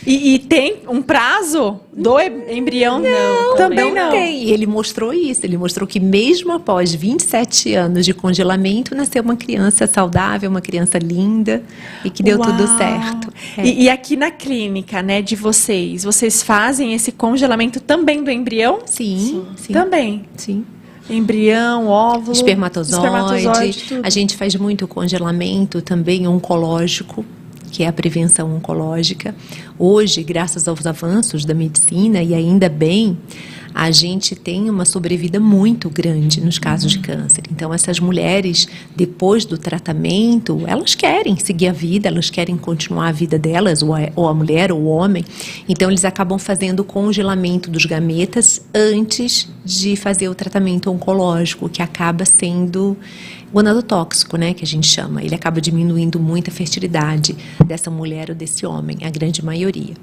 E tem um prazo do embrião? Não, também não. Tem. E ele mostrou isso. Ele mostrou que mesmo após 27 anos de congelamento, nasceu uma criança saudável, uma criança linda e que deu tudo certo. E aqui na clínica, né, de vocês fazem esse congelamento também do embrião? Sim. Também? Sim. Embrião, óvulo, espermatozoide. tudo. A gente faz muito congelamento também oncológico, que é a prevenção oncológica. Hoje, graças aos avanços da medicina, e ainda bem, a gente tem uma sobrevida muito grande nos casos de câncer. Então, essas mulheres, depois do tratamento, elas querem seguir a vida, elas querem continuar a vida delas, ou a mulher ou o homem. Então, eles acabam fazendo o congelamento dos gametas antes de fazer o tratamento oncológico, que acaba sendo gonadotóxico, né, que a gente chama. Ele acaba diminuindo muito a fertilidade dessa mulher ou desse homem, a grande maioria.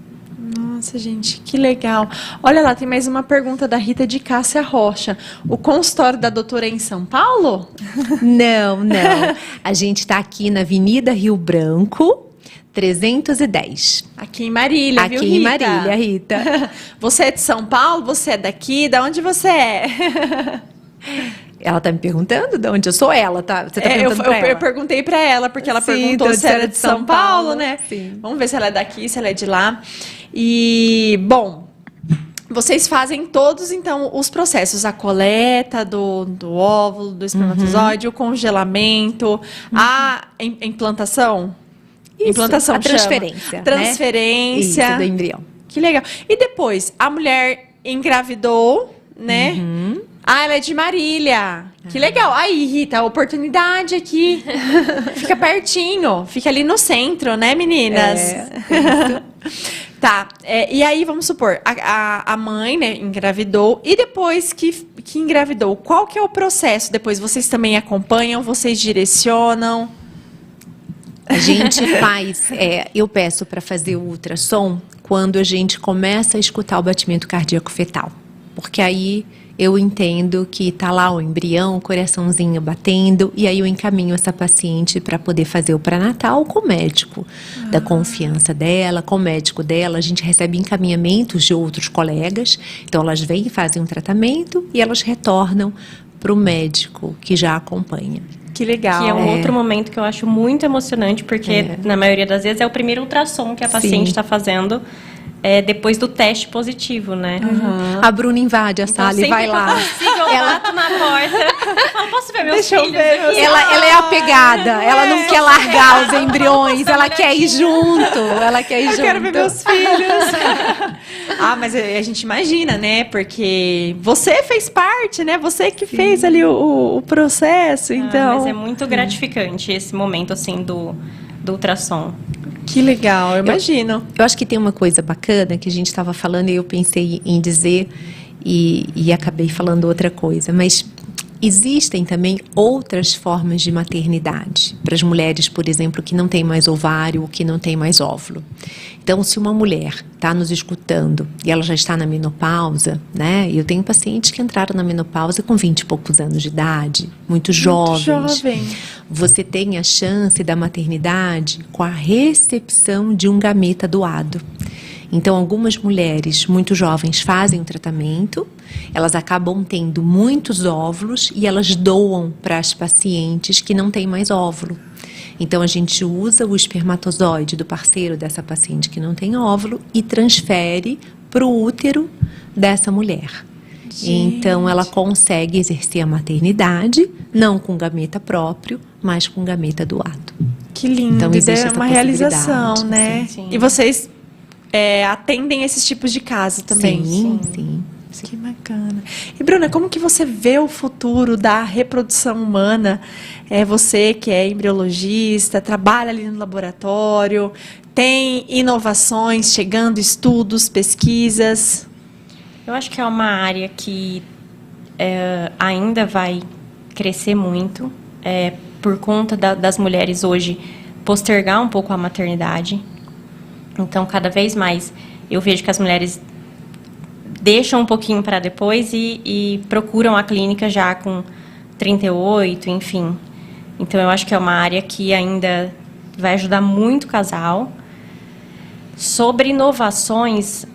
Nossa, gente, que legal. Olha lá, tem mais uma pergunta da Rita de Cássia Rocha. O consultório da doutora é em São Paulo? Não. A gente está aqui na Avenida Rio Branco, 310. Aqui em Marília, viu, Rita? Aqui em Marília, Rita. Você é de São Paulo? Você é daqui? Da onde você é? Ela tá me perguntando de onde eu sou ela, tá? Você tá perguntando pra ela? Eu perguntei pra ela, porque ela perguntou se era de São Paulo, né? Sim. Vamos ver se ela é daqui, se ela é de lá. E, bom, vocês fazem todos, então, os processos. A coleta do óvulo, do espermatozoide, o congelamento, a implantação? Isso, Implantação a transferência. Chama. Transferência. Isso, do embrião. Que legal. E depois, a mulher engravidou, né? Ah, ela é de Marília. Que legal. Aí, Rita, a oportunidade aqui. Fica pertinho. Fica ali no centro, né, meninas? Tá. E aí, vamos supor, a mãe, né, engravidou. E depois que engravidou, qual que é o processo? Depois, vocês também acompanham? Vocês direcionam? A gente faz, eu peço para fazer o ultrassom quando a gente começa a escutar o batimento cardíaco fetal. Porque aí eu entendo que tá lá o embrião, o coraçãozinho batendo, e aí eu encaminho essa paciente para poder fazer o pré-natal com o médico da confiança dela, com o médico dela. A gente recebe encaminhamentos de outros colegas, então elas vêm e fazem um tratamento e elas retornam para o médico que já acompanha. Que legal. Que é um outro momento que eu acho muito emocionante, porque na maioria das vezes é o primeiro ultrassom que a paciente está fazendo depois do teste positivo, né? A Bruna invade a sala e vai lá. Eu bato na porta. Falo, posso ver meus filhos aqui? Ela é apegada, ela não quer largar os embriões, ela quer ir junto. Eu quero ver meus filhos. Mas a gente imagina, né? Porque você fez parte, né? Você que fez ali o processo, então... Mas é muito gratificante esse momento, assim, do ultrassom. Que legal, eu imagino. Eu acho que tem uma coisa bacana que a gente estava falando e eu pensei em dizer e acabei falando outra coisa. Mas Existem também outras formas de maternidade para as mulheres, por exemplo, que não têm mais ovário ou que não têm mais óvulo. Então, se uma mulher está nos escutando e ela já está na menopausa, né? Eu tenho pacientes que entraram na menopausa com 20 e poucos anos de idade, muito jovens. jovem. Você tem a chance da maternidade com a recepção de um gameta doado. Então, algumas mulheres muito jovens fazem o tratamento, elas acabam tendo muitos óvulos e elas doam para as pacientes que não têm mais óvulo. Então, a gente usa o espermatozoide do parceiro dessa paciente que não tem óvulo e transfere para o útero dessa mulher. Gente. Então, ela consegue exercer a maternidade, não com gameta próprio, mas com gameta doado. Que lindo, Então, existe é essa uma realização, possibilidade, né? sim. E vocês atendem esses tipos de casos também? Sim. Que bacana. E Bruna, como que você vê o futuro da reprodução humana? Você que é embriologista, trabalha ali no laboratório, tem inovações chegando, estudos, pesquisas? Eu acho que é uma área que ainda vai crescer muito, por conta das mulheres hoje postergar um pouco a maternidade. Então, cada vez mais, eu vejo que as mulheres deixam um pouquinho para depois e procuram a clínica já com 38, enfim. Então, eu acho que é uma área que ainda vai ajudar muito o casal. Sobre inovações,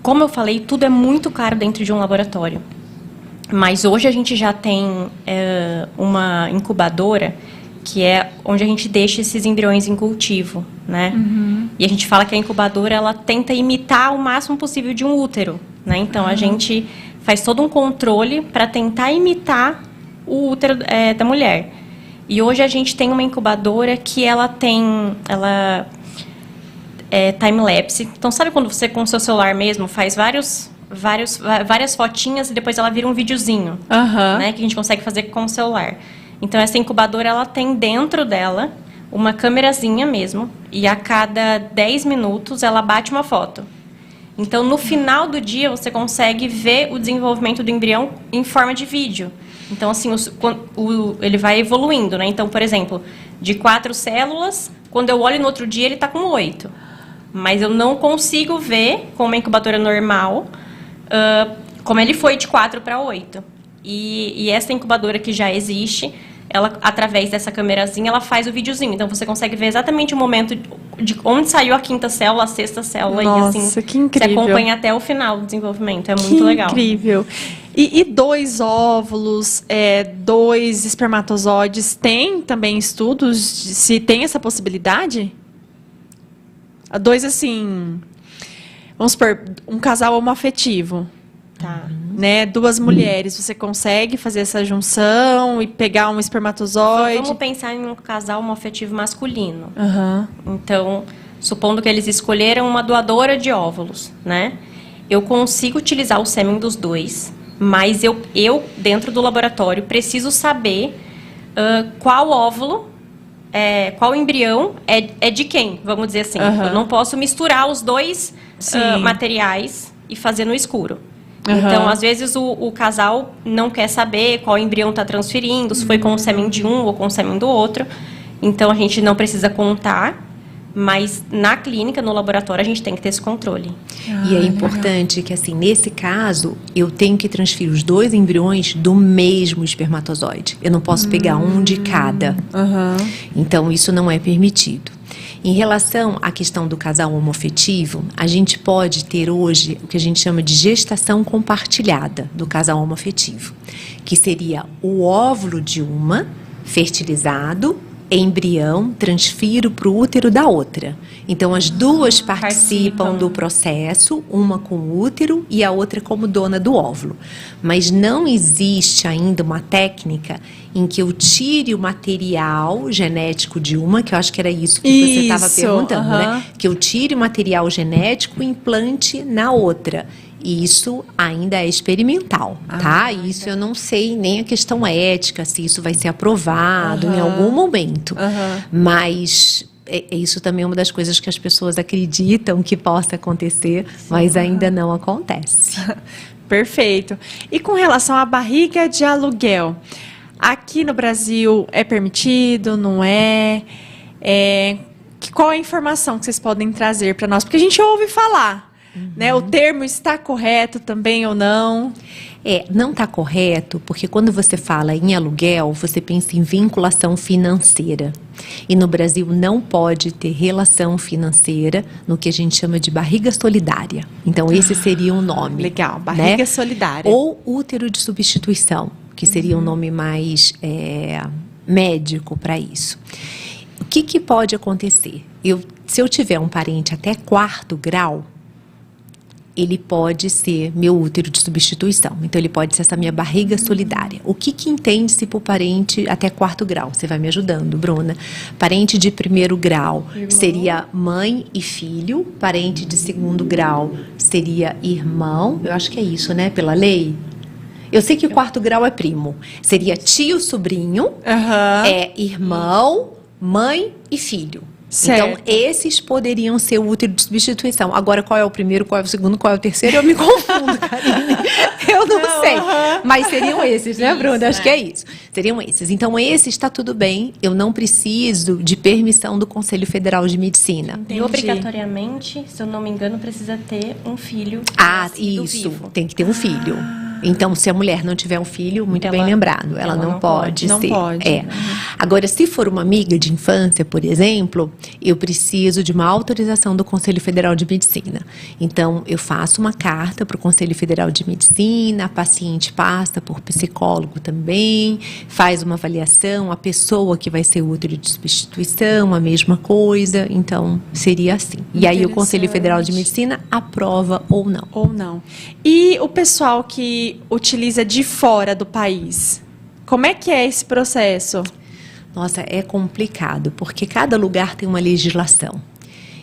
como eu falei, tudo é muito caro dentro de um laboratório. Mas hoje a gente já tem uma incubadora, que é onde a gente deixa esses embriões em cultivo, né? Uhum. E a gente fala que a incubadora, ela tenta imitar o máximo possível de um útero, né? Então, a gente faz todo um controle para tentar imitar o útero da mulher. E hoje a gente tem uma incubadora que ela é time-lapse. Então, sabe quando você, com o seu celular mesmo, faz várias fotinhas e depois ela vira um videozinho, né? Que a gente consegue fazer com o celular. Então, essa incubadora, ela tem dentro dela uma câmerazinha mesmo, e a cada 10 minutos ela bate uma foto. Então, no final do dia, você consegue ver o desenvolvimento do embrião em forma de vídeo. Então, assim, ele vai evoluindo, né? Então, por exemplo, de 4 células, quando eu olho no outro dia, ele está com 8. Mas eu não consigo ver, com uma incubadora normal, como ele foi de 4 para 8. E essa incubadora que já existe, ela, através dessa câmerazinha, ela faz o videozinho. Então, você consegue ver exatamente o momento de onde saiu a 5ª célula, a 6ª célula. Nossa, e assim, que incrível. você acompanha até o final do desenvolvimento. É muito legal. Incrível. E 2 óvulos, 2 espermatozoides, tem também estudos se tem essa possibilidade? 2, assim, vamos supor, um casal homoafetivo. Tá. Né, 2 mulheres, você consegue fazer essa junção e pegar um espermatozoide? Vamos pensar em um casal homoafetivo masculino. Uhum. Então, supondo que eles escolheram uma doadora de óvulos, né? Eu consigo utilizar o sêmen dos 2, mas eu dentro do laboratório, preciso saber qual óvulo, qual embrião é de quem, vamos dizer assim. Uhum. Eu não posso misturar os 2 materiais e fazer no escuro. Então, às vezes, o casal não quer saber qual embrião está transferindo, se foi com o sêmen de um ou com o sêmen do outro. Então, a gente não precisa contar, mas na clínica, no laboratório, a gente tem que ter esse controle. E é importante que, assim, nesse caso, eu tenho que transferir os 2 embriões do mesmo espermatozoide. Eu não posso pegar um de cada. Então, isso não é permitido. Em relação à questão do casal homoafetivo, a gente pode ter hoje o que a gente chama de gestação compartilhada do casal homoafetivo, que seria o óvulo de uma fertilizado, embrião, transfiro para o útero da outra. Então, as 2 participam do processo, uma com o útero e a outra como dona do óvulo. Mas não existe ainda uma técnica em que eu tire o material genético de uma, que eu acho que era isso que você estava perguntando, né? Que eu tire o material genético e implante na outra. Isso ainda é experimental, tá? Isso eu não sei nem a questão ética, se isso vai ser aprovado em algum momento. Mas isso também é uma das coisas que as pessoas acreditam que possa acontecer, mas ainda não acontece. Perfeito. E com relação à barriga de aluguel, aqui no Brasil é permitido, não é? Qual é a informação que vocês podem trazer para nós? Porque a gente ouve falar, né? O termo está correto também ou não? Não está correto, porque quando você fala em aluguel, você pensa em vinculação financeira. E no Brasil não pode ter relação financeira no que a gente chama de barriga solidária. Então, esse seria um nome. Legal, barriga solidária. Ou útero de substituição, que seria um nome mais médico para isso. O que pode acontecer? Se eu tiver um parente até 4º grau, ele pode ser meu útero de substituição. Então, ele pode ser essa minha barriga solidária. O que entende-se por parente até 4º grau? Você vai me ajudando, Bruna. Parente de 1º grau seria mãe e filho. Parente de 2º grau seria irmão. Eu acho que é isso, né? Pela lei. Eu sei que o 4º grau é primo. Seria tio, sobrinho, irmão, mãe e filho. Certo. Então, esses poderiam ser o útero de substituição. Agora, qual é o primeiro, qual é o segundo, qual é o terceiro? Eu me confundo, Karine. Eu não sei. Mas seriam esses, né, Bruna? Acho que é isso. Seriam esses. Então, esses está tudo bem. Eu não preciso de permissão do Conselho Federal de Medicina. E obrigatoriamente, se eu não me engano, precisa ter um filho. Isso. Vivo. Tem que ter um filho. Então, se a mulher não tiver um filho, muito bem lembrado, ela não pode ser. Não pode. Agora, se for uma amiga de infância, por exemplo, eu preciso de uma autorização do Conselho Federal de Medicina. Então, eu faço uma carta para o Conselho Federal de Medicina, a paciente passa por psicólogo também, faz uma avaliação, a pessoa que vai ser útero de substituição, a mesma coisa. Então, seria assim. E aí, o Conselho Federal de Medicina aprova ou não. Ou não. E o pessoal que utiliza de fora do país, como é que é esse processo? Nossa, é complicado, porque cada lugar tem uma legislação.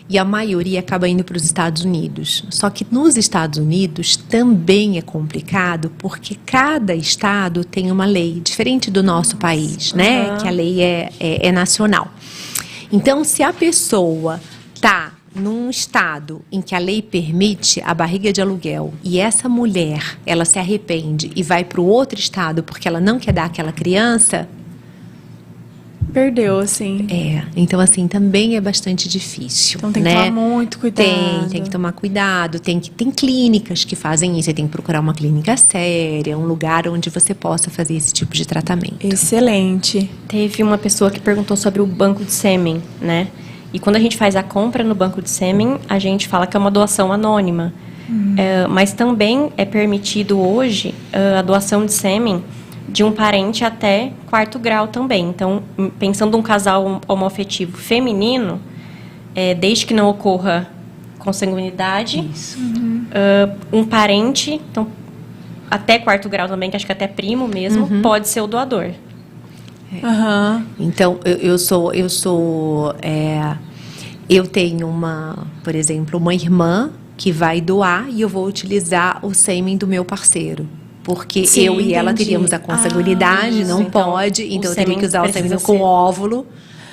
E a maioria acaba indo para os Estados Unidos. Só que nos Estados Unidos também é complicado, porque cada estado tem uma lei, diferente do nosso país, né? Que a lei é nacional. Então, se a pessoa está num estado em que a lei permite a barriga de aluguel e essa mulher, ela se arrepende e vai para o outro estado porque ela não quer dar aquela criança... Perdeu, assim. Então assim, também é bastante difícil. Então tem que tomar muito cuidado. Tem que tomar cuidado. Tem clínicas que fazem isso. Você tem que procurar uma clínica séria, um lugar onde você possa fazer esse tipo de tratamento. Excelente. Teve uma pessoa que perguntou sobre o banco de sêmen, né? E quando a gente faz a compra no banco de sêmen, a gente fala que é uma doação anônima. Mas também é permitido hoje a doação de sêmen de um parente até 4º grau também. Então, pensando um casal homoafetivo feminino, desde que não ocorra consanguinidade, um parente, então, até 4º grau também, que acho que até primo mesmo, pode ser o doador. Então, eu tenho por exemplo, uma irmã que vai doar e eu vou utilizar o sêmen do meu parceiro. Porque eu e ela teríamos a consanguinidade, não pode, então eu teria que usar o sêmen com o óvulo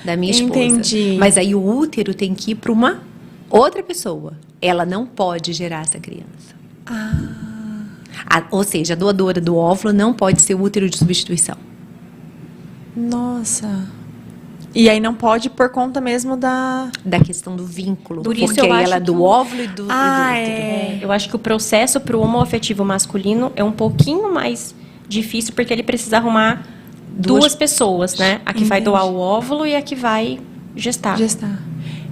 da minha esposa. Entendi. Mas aí o útero tem que ir para uma outra pessoa. Ela não pode gerar essa criança. Ou seja, a doadora do óvulo não pode ser o útero de substituição. Nossa. E aí não pode por conta mesmo da questão do vínculo. Por isso porque eu aí acho ela é do óvulo e do útero. Eu acho que o processo para o homoafetivo masculino é um pouquinho mais difícil, porque ele precisa arrumar duas pessoas, né? A que vai doar o óvulo e a que vai gestar.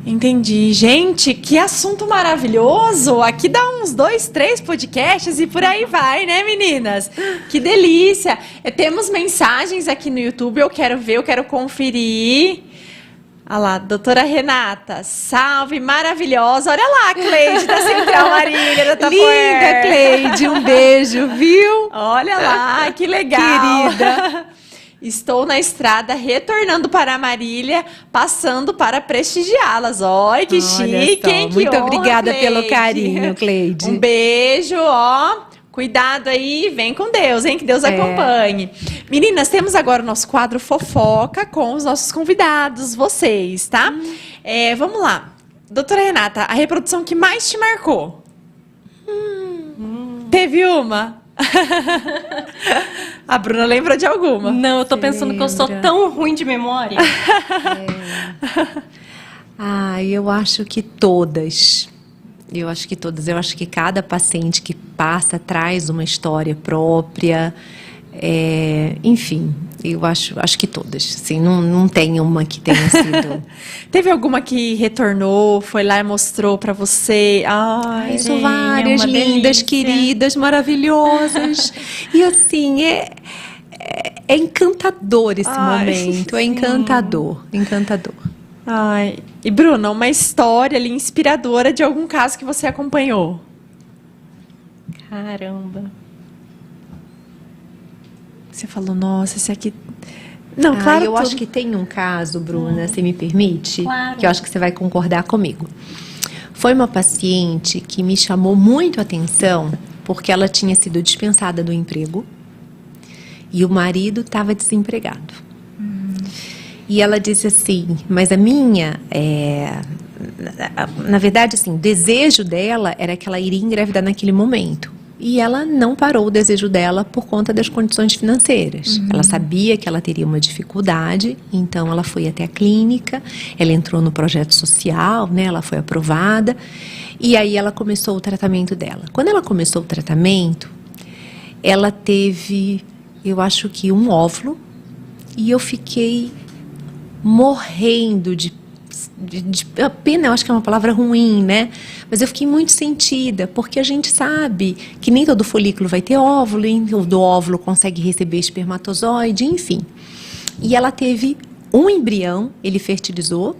Entendi. Gente, que assunto maravilhoso! Aqui dá uns 2, 3 podcasts e por aí vai, né, meninas? Que delícia! Temos mensagens aqui no YouTube, eu quero ver, eu quero conferir. Olha lá, doutora Renata, salve, maravilhosa. Olha lá, Cleide da Central Marília, da Tapoer. Linda, Cleide, um beijo, viu? Olha lá, que legal. Querida. Estou na estrada, retornando para Marília, passando para prestigiá-las. Olha, que chique, hein? Que Muito honra, obrigada Cleide. pelo carinho, Cleide. Um beijo, ó. Cuidado aí, vem com Deus, hein? Que Deus acompanhe. Meninas, temos agora o nosso quadro Fofoca com os nossos convidados, vocês, tá? Vamos lá. Doutora Renata, a reprodução que mais te marcou? Teve uma? A Bruna lembra de alguma? Não, eu tô pensando que eu sou tão ruim de memória. Eu acho que todas. Eu acho que todas. Eu acho que cada paciente que passa traz uma história própria. Enfim, eu acho que todas. Assim, não tem uma que tenha sido. Teve alguma que retornou, foi lá e mostrou pra você? Ai, São várias uma lindas, delícia. queridas, maravilhosas. E assim, é encantador esse momento. É encantador, encantador. ai. E Bruna, uma história ali inspiradora de algum caso que você acompanhou? Caramba. Você falou, nossa, esse aqui... Não, claro, eu acho que tem um caso, Bruna, se me permite, Claro. que eu acho que você vai concordar comigo. Foi uma paciente que me chamou muito a atenção porque ela tinha sido dispensada do emprego e o marido estava desempregado. E ela disse assim, mas a minha, na verdade, assim, o desejo dela era que ela iria engravidar naquele momento. E ela não parou o desejo dela por conta das condições financeiras. Ela sabia que ela teria uma dificuldade, então ela foi até a clínica, ela entrou no projeto social, né? Ela foi aprovada, e aí ela começou o tratamento dela. Quando ela começou o tratamento, ela teve, eu acho que um óvulo, e eu fiquei morrendo de pena, eu acho que é uma palavra ruim, né? Mas eu fiquei muito sentida, porque a gente sabe que nem todo folículo vai ter óvulo, nem todo óvulo consegue receber espermatozoide, enfim. E ela teve um embrião, ele fertilizou,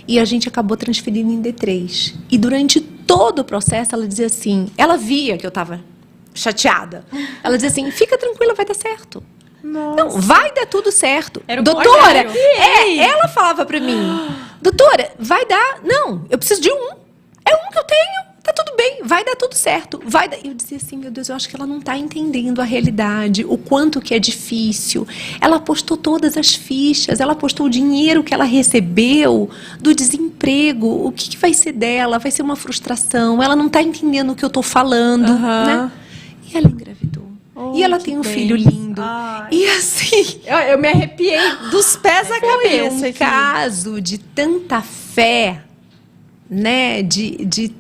e a gente acabou transferindo em D3. E durante todo o processo, ela dizia assim, ela via que eu estava chateada. Ela dizia assim, fica tranquila, vai dar certo. Nossa. Não, vai dar tudo certo. Era um Doutora, contrário. ela falava pra mim, doutora, vai dar, não, eu preciso de um. É um que eu tenho, tá tudo bem, vai dar tudo certo. Vai dar. Eu dizia assim, meu Deus, eu acho que ela não tá entendendo a realidade, o quanto que é difícil. Ela apostou todas as fichas, ela apostou o dinheiro que ela recebeu do desemprego. O que vai ser dela? Vai ser uma frustração. Ela não tá entendendo o que eu tô falando, né? E ela engravidou. E ela tem um filho lindo. Ai. E assim, Eu me arrepiei dos pés à foi cabeça. um aqui. caso de tanta fé, né? De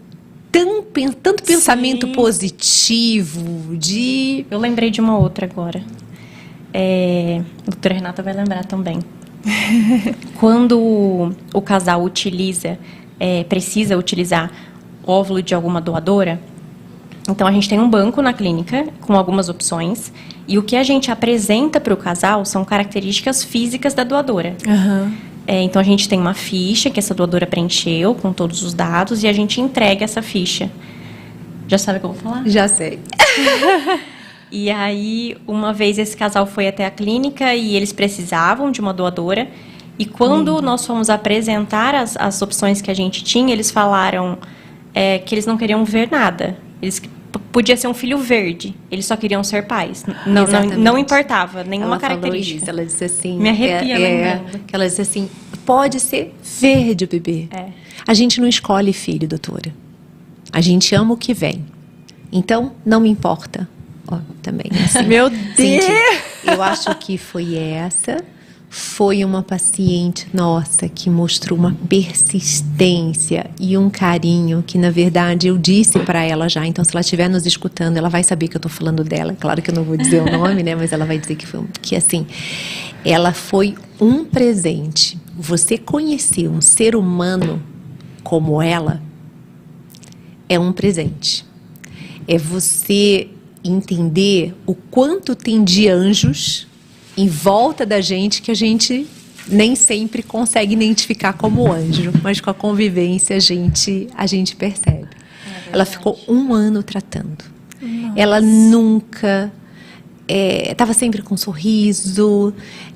tanto pensamento positivo, de... Eu lembrei de uma outra agora. A doutora Renata vai lembrar também. Quando o casal precisa utilizar óvulo de alguma doadora, então a gente tem um banco na clínica com algumas opções e o que a gente apresenta para o casal são características físicas da doadora. Então a gente tem uma ficha que essa doadora preencheu com todos os dados e a gente entrega essa ficha. Já sabe o que eu vou falar? Já sei. E aí, uma vez esse casal foi até a clínica e eles precisavam de uma doadora. E quando nós fomos apresentar as opções que a gente tinha, eles falaram que eles não queriam ver nada. Podia ser um filho verde, eles só queriam ser pais. Não importava nenhuma característica. Falou isso, ela disse assim... Me arrepia lembrando. Que ela disse assim, pode ser verde o bebê. A gente não escolhe filho, doutora. A gente ama o que vem. Então, não me importa. Ó, também, assim. Meu Deus! Gente, eu acho que foi essa. Foi uma paciente, nossa, que mostrou uma persistência e um carinho que, na verdade, eu disse para ela já. Então, se ela estiver nos escutando, ela vai saber que eu estou falando dela. Claro que eu não vou dizer o nome, né? Mas ela vai dizer que assim, ela foi um presente. Você conhecer um ser humano como ela é um presente. É você entender o quanto tem de anjos em volta da gente que a gente nem sempre consegue identificar como anjo, mas com a convivência a gente percebe. Ela ficou 1 ano tratando. Nossa. Ela nunca estava sempre com um sorriso,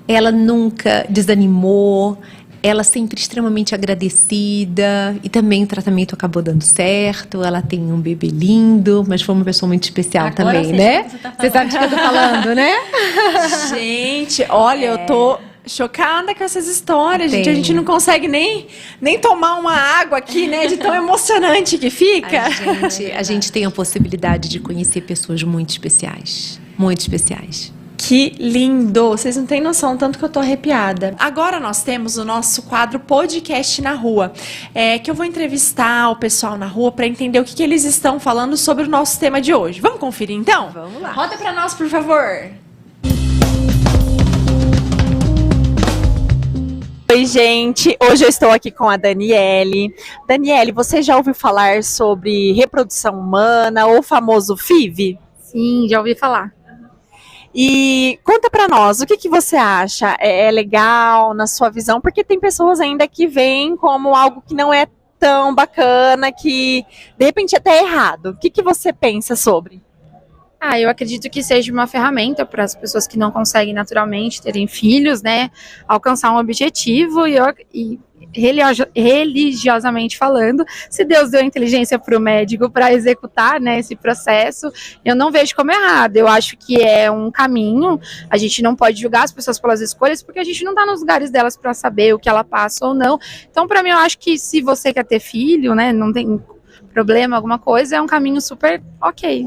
ela nunca desanimou, ela sempre extremamente agradecida e também o tratamento acabou dando certo. Ela tem um bebê lindo, mas foi uma pessoa muito especial também, né? Você sabe de que eu tô falando, né? Gente, olha, eu tô Chocada com essas histórias, gente. A Tenho. gente não consegue nem tomar uma água aqui, né? De tão emocionante que fica. A gente tem a possibilidade de conhecer pessoas muito especiais. Muito especiais. Que lindo! Vocês não têm noção, tanto que eu tô arrepiada. Agora nós temos o nosso quadro Podcast na Rua, que eu vou entrevistar o pessoal na rua para entender o que eles estão falando sobre o nosso tema de hoje. Vamos conferir então? Vamos lá. Roda para nós, por favor. Oi, gente. Hoje eu estou aqui com a Daniele. Daniele, você já ouviu falar sobre reprodução humana ou o famoso FIV? Sim, já ouvi falar. E conta pra nós, o que você acha? É legal na sua visão? Porque tem pessoas ainda que veem como algo que não é tão bacana, que de repente até é errado. O que você pensa sobre? Eu acredito que seja uma ferramenta para as pessoas que não conseguem naturalmente terem filhos, né, alcançar um objetivo e religiosamente falando, se Deus deu inteligência para o médico para executar, né, esse processo, eu não vejo como errado. Eu acho que é um caminho. A gente não pode julgar as pessoas pelas escolhas, porque a gente não está nos lugares delas para saber o que ela passa ou não. Então, para mim, eu acho que se você quer ter filho, né, não tem problema, alguma coisa, é um caminho super ok.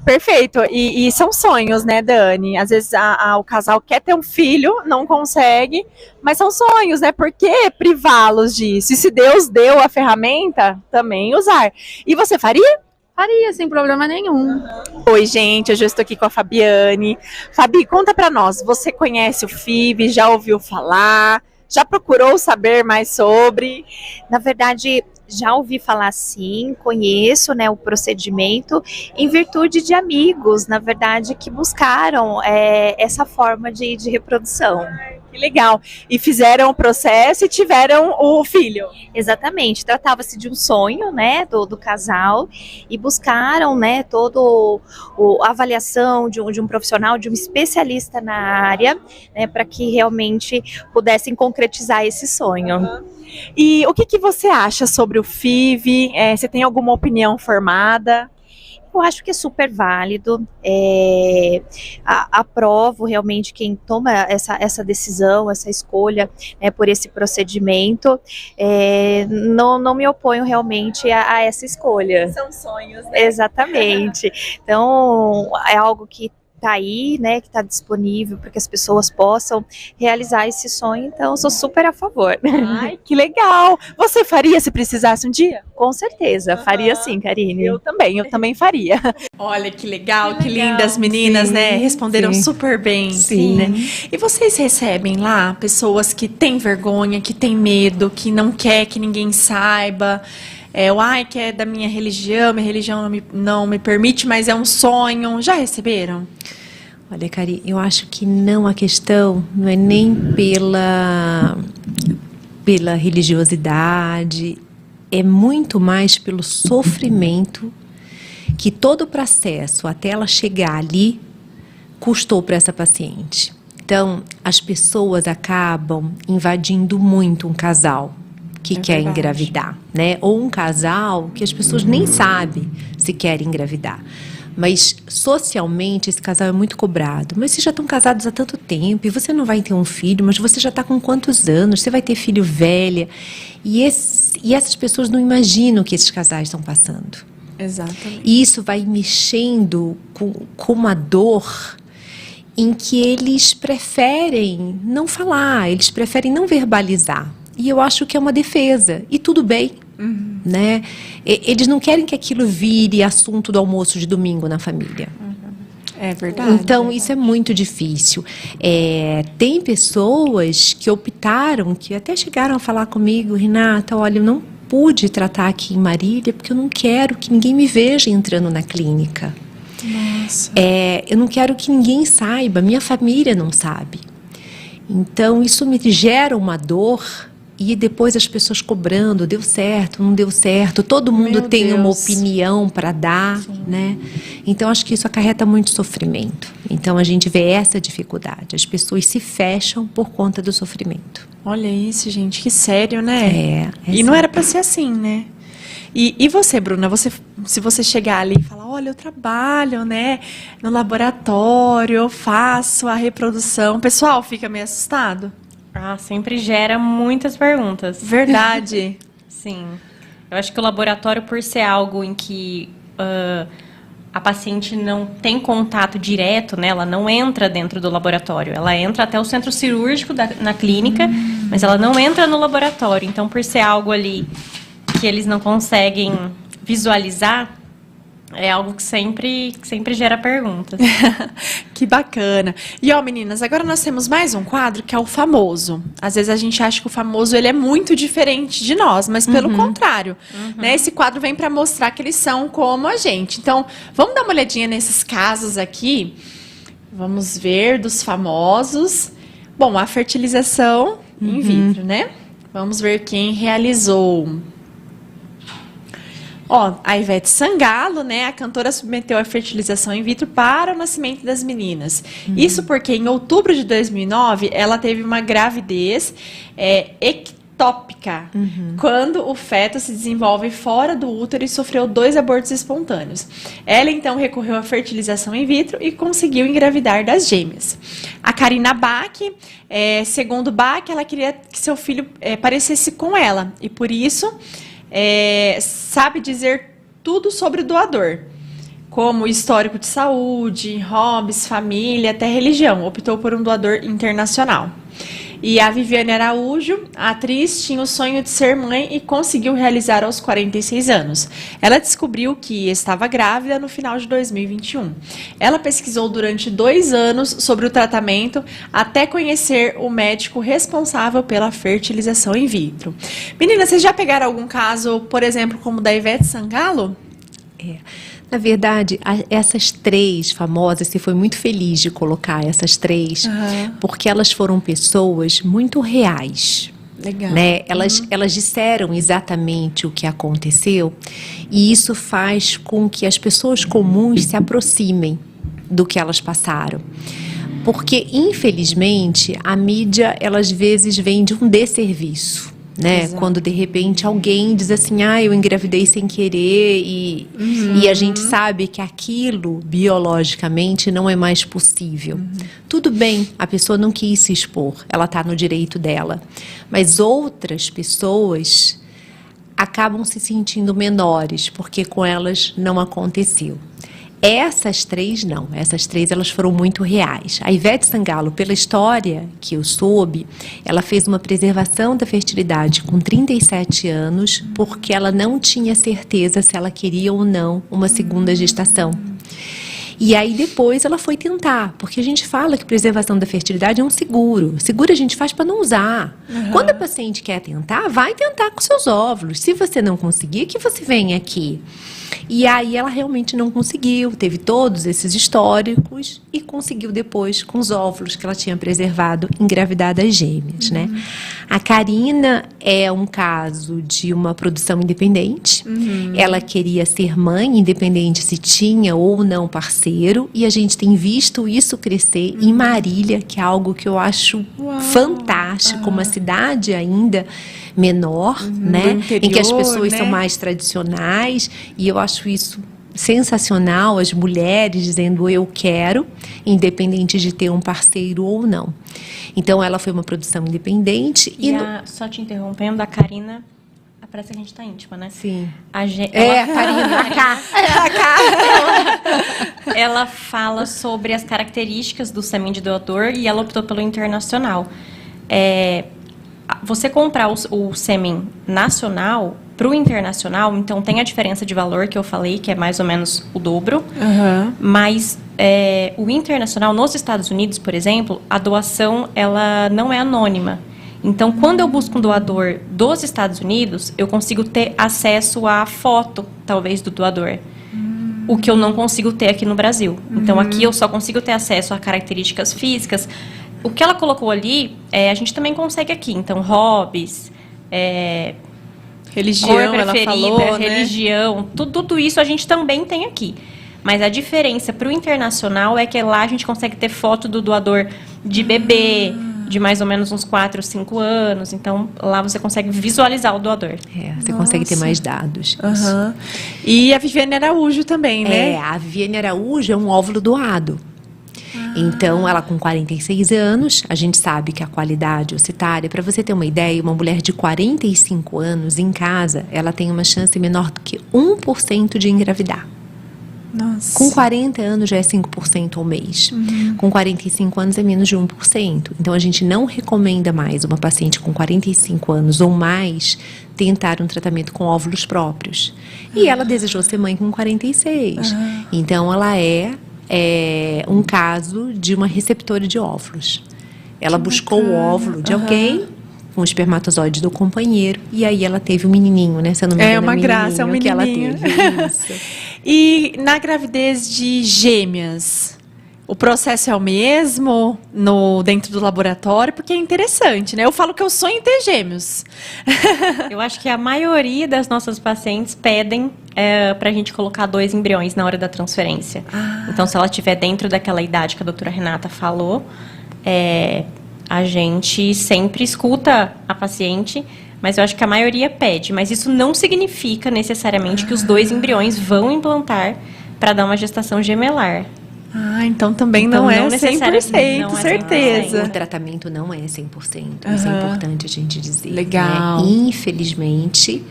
Perfeito. E são sonhos, né, Dani? Às vezes o casal quer ter um filho, não consegue, mas são sonhos, né? Por que privá-los disso? E se Deus deu a ferramenta, também usar. E você faria? Faria, sem problema nenhum. Oi, gente, hoje eu estou aqui com a Fabiane. Fabi, conta pra nós, você conhece o FIV, já ouviu falar, já procurou saber mais sobre? Na verdade, já ouvi falar sim, conheço, né, o procedimento em virtude de amigos, na verdade, que buscaram essa forma de reprodução. Que legal. E fizeram o processo e tiveram o filho. Exatamente, tratava-se de um sonho, né, do casal, e buscaram, né, a avaliação de um profissional, de um especialista na área, né, para que realmente pudessem concretizar esse sonho. E o que você acha sobre o FIV? Você tem alguma opinião formada? Eu acho que é super válido, aprovo realmente quem toma essa decisão, essa escolha, né, por esse procedimento, não me oponho realmente a essa escolha. São sonhos, né? Exatamente, então é algo que está aí, né, que está disponível para que as pessoas possam realizar esse sonho, então eu sou super a favor. Ai, que legal! Você faria se precisasse um dia? Com certeza, faria sim, Karine. Eu também faria. Olha que legal, que lindas meninas, sim, né? Responderam sim. super bem. Sim. Né? E vocês recebem lá pessoas que têm vergonha, que têm medo, que não quer que ninguém saiba? Que é da minha religião não me permite, mas é um sonho. Já receberam? Olha, Cari, eu acho que não, a questão não é nem pela religiosidade, é muito mais pelo sofrimento que todo o processo até ela chegar ali custou para essa paciente. Então, as pessoas acabam invadindo muito um casal que quer verdade. Engravidar, né? Ou um casal que as pessoas nem sabem se querem engravidar. Mas socialmente esse casal é muito cobrado. Mas vocês já estão casados há tanto tempo e você não vai ter um filho, mas você já está com quantos anos? Você vai ter filho velha. E essas pessoas não imaginam o que esses casais estão passando. Exatamente. E isso vai mexendo com uma dor em que eles preferem não falar, eles preferem não verbalizar. E eu acho que é uma defesa. E tudo bem, né? Eles não querem que aquilo vire assunto do almoço de domingo na família. É verdade. Então, isso é muito difícil. Tem pessoas que optaram, que até chegaram a falar comigo, Renata, olha, eu não pude tratar aqui em Marília porque eu não quero que ninguém me veja entrando na clínica. Nossa. Eu não quero que ninguém saiba, minha família não sabe. Então, isso me gera uma dor. E depois as pessoas cobrando, deu certo, não deu certo, todo mundo Meu tem uma Deus. opinião para dar, né? Então acho que isso acarreta muito sofrimento. Então a gente vê essa dificuldade, as pessoas se fecham por conta do sofrimento. Olha isso, gente, que sério, né? E sim. não era pra ser assim, né? E você, Bruna, se você chegar ali e falar, olha, eu trabalho, né, no laboratório, eu faço a reprodução, o pessoal fica meio assustado? Ah, sempre gera muitas perguntas. Verdade. Sim. Eu acho que o laboratório, por ser algo em que a paciente não tem contato direto, né? Ela não entra dentro do laboratório. Ela entra até o centro cirúrgico na clínica, mas ela não entra no laboratório. Então, por ser algo ali que eles não conseguem visualizar, é algo que sempre gera perguntas. Que bacana. E ó, meninas, agora nós temos mais um quadro que é o famoso. Às vezes a gente acha que o famoso ele é muito diferente de nós, mas pelo contrário, né? Esse quadro vem para mostrar que eles são como a gente. Então, vamos dar uma olhadinha nesses casos aqui. Vamos ver dos famosos. Bom, a fertilização in vitro, né? Vamos ver quem realizou. Ó, a Ivete Sangalo, né, a cantora submeteu a fertilização in vitro para o nascimento das meninas. Isso porque em outubro de 2009, ela teve uma gravidez ectópica, quando o feto se desenvolve fora do útero e sofreu 2 abortos espontâneos. Ela, então, recorreu à fertilização in vitro e conseguiu engravidar das gêmeas. A Karina Bach, segundo Bach, ela queria que seu filho parecesse com ela, e por isso... sabe dizer tudo sobre o doador, como histórico de saúde, hobbies, família, até religião. Optou por um doador internacional. E a Viviane Araújo, a atriz, tinha o sonho de ser mãe e conseguiu realizar aos 46 anos. Ela descobriu que estava grávida no final de 2021. Ela pesquisou durante 2 anos sobre o tratamento até conhecer o médico responsável pela fertilização in vitro. Meninas, vocês já pegaram algum caso, por exemplo, como o da Ivete Sangalo? Na verdade, essas 3 famosas, você foi muito feliz de colocar essas 3, porque elas foram pessoas muito reais. Legal. Né? Elas disseram exatamente o que aconteceu, e isso faz com que as pessoas comuns se aproximem do que elas passaram. Porque, infelizmente, a mídia, ela às vezes vende um desserviço. Né? Quando de repente alguém diz assim, eu engravidei sem querer e a gente sabe que aquilo biologicamente não é mais possível. Tudo bem, a pessoa não quis se expor, ela está no direito dela, mas outras pessoas acabam se sentindo menores porque com elas não aconteceu. Essas 3 não, essas 3 elas foram muito reais. A Ivete Sangalo, pela história que eu soube, ela fez uma preservação da fertilidade com 37 anos, porque ela não tinha certeza se ela queria ou não uma segunda gestação. E aí depois ela foi tentar, porque a gente fala que preservação da fertilidade é um seguro. Seguro a gente faz para não usar. Quando a paciente quer tentar, vai tentar com seus óvulos. Se você não conseguir, que você vem aqui. E aí ela realmente não conseguiu, teve todos esses históricos e conseguiu depois, com os óvulos que ela tinha preservado, engravidar das gêmeas, né? A Karina é um caso de uma produção independente. Ela queria ser mãe, independente se tinha ou não parceiro, e a gente tem visto isso crescer em Marília, que é algo que eu acho fantástico, uma cidade ainda menor, né? Interior, em que as pessoas né? são mais tradicionais, e eu acho isso sensacional, as mulheres dizendo eu quero, independente de ter um parceiro ou não. Então ela foi uma produção independente Só te interrompendo, a Karina, parece que a gente tá íntima, né? Sim. A Karina, ela fala sobre as características do sêmen de doador e ela optou pelo internacional. Você comprar o sêmen nacional para o internacional, então tem a diferença de valor que eu falei, que é mais ou menos o dobro. Mas o internacional, nos Estados Unidos, por exemplo, a doação ela não é anônima. Então, quando eu busco um doador dos Estados Unidos, eu consigo ter acesso à foto, talvez, do doador. O que eu não consigo ter aqui no Brasil. Então, aqui eu só consigo ter acesso a características físicas. O que ela colocou ali, a gente também consegue aqui. Então, hobbies, Religião, cor preferida, ela falou, né? religião, tudo isso a gente também tem aqui. Mas a diferença para o internacional é que lá a gente consegue ter foto do doador de bebê, de mais ou menos uns 4, 5 anos. Então, lá você consegue visualizar o doador. Você consegue ter mais dados. Aham. E a Viviane Araújo também, né? A Viviane Araújo é um óvulo doado. Então, ela com 46 anos, a gente sabe que a qualidade ocitária, para você ter uma ideia, uma mulher de 45 anos em casa, ela tem uma chance menor do que 1% de engravidar. Nossa. Com 40 anos já é 5% ao mês. Com 45 anos é menos de 1%. Então, a gente não recomenda mais uma paciente com 45 anos ou mais tentar um tratamento com óvulos próprios. E ela desejou ser mãe com 46. Então, ela é um caso de uma receptora de óvulos. Ela buscou o óvulo de alguém, com o espermatozoide do companheiro, e aí ela teve um menininho, né? Se eu não me engano, É uma graça, é um que ela menininho. teve. Isso. E na gravidez de gêmeas, o processo é o mesmo dentro do laboratório? Porque é interessante, né? Eu falo que eu sonho em ter gêmeos. Eu acho que a maioria das nossas pacientes pedem para a gente colocar 2 embriões na hora da transferência. Então, se ela estiver dentro daquela idade que a doutora Renata falou, a gente sempre escuta a paciente, mas eu acho que a maioria pede. Mas isso não significa necessariamente que os 2 embriões vão implantar para dar uma gestação gemelar. Então também não é 100%, não é 100%. certeza. O tratamento não é 100%. Isso é importante a gente dizer. Legal. Né? Infelizmente,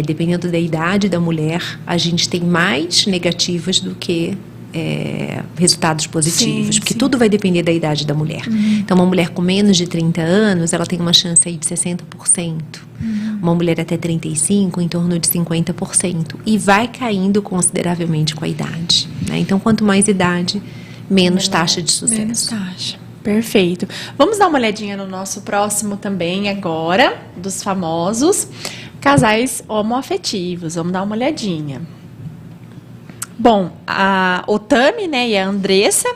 dependendo da idade da mulher, a gente tem mais negativas do que resultados positivos, porque tudo vai depender da idade da mulher. Então, uma mulher com menos de 30 anos, ela tem uma chance aí de 60%. Uma mulher até 35, em torno de 50%. E vai caindo consideravelmente com a idade. Né? Então, quanto mais idade, menos taxa de sucesso. Menos taxa. Perfeito. Vamos dar uma olhadinha no nosso próximo também agora, dos famosos casais homoafetivos. Vamos dar uma olhadinha. Bom, o Tami, né, e a Andressa,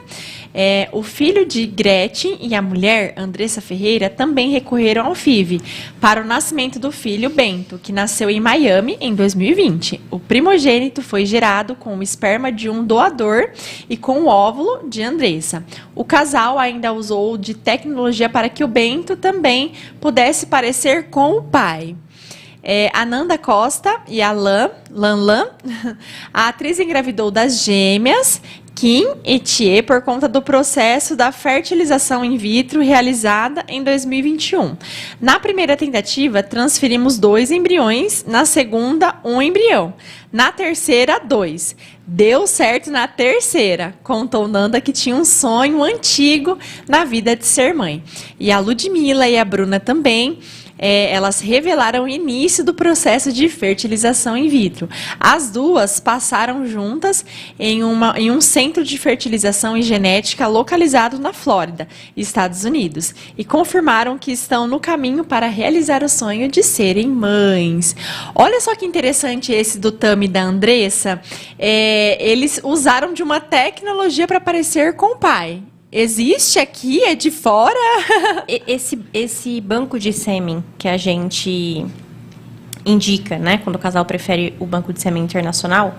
o filho de Gretchen e a mulher, Andressa Ferreira, também recorreram ao FIV para o nascimento do filho Bento, que nasceu em Miami em 2020. O primogênito foi gerado com o esperma de um doador e com o óvulo de Andressa. O casal ainda usou de tecnologia para que o Bento também pudesse parecer com o pai. A Nanda Costa e a Lan, a atriz engravidou das gêmeas Kim e Thier por conta do processo da fertilização in vitro realizada em 2021. Na primeira tentativa, transferimos 2 embriões, na segunda, 1 embrião. Na terceira, 2. Deu certo na terceira, contou Nanda, que tinha um sonho antigo na vida de ser mãe. E a Ludmilla e a Bruna também. Elas revelaram o início do processo de fertilização in vitro. As duas passaram juntas em um centro de fertilização e genética localizado na Flórida, Estados Unidos, e confirmaram que estão no caminho para realizar o sonho de serem mães. Olha só que interessante esse do Tami e da Andressa. Eles usaram de uma tecnologia para parecer com o pai. Existe aqui? É de fora? Esse banco de sêmen que a gente indica, né, quando o casal prefere o banco de sêmen internacional,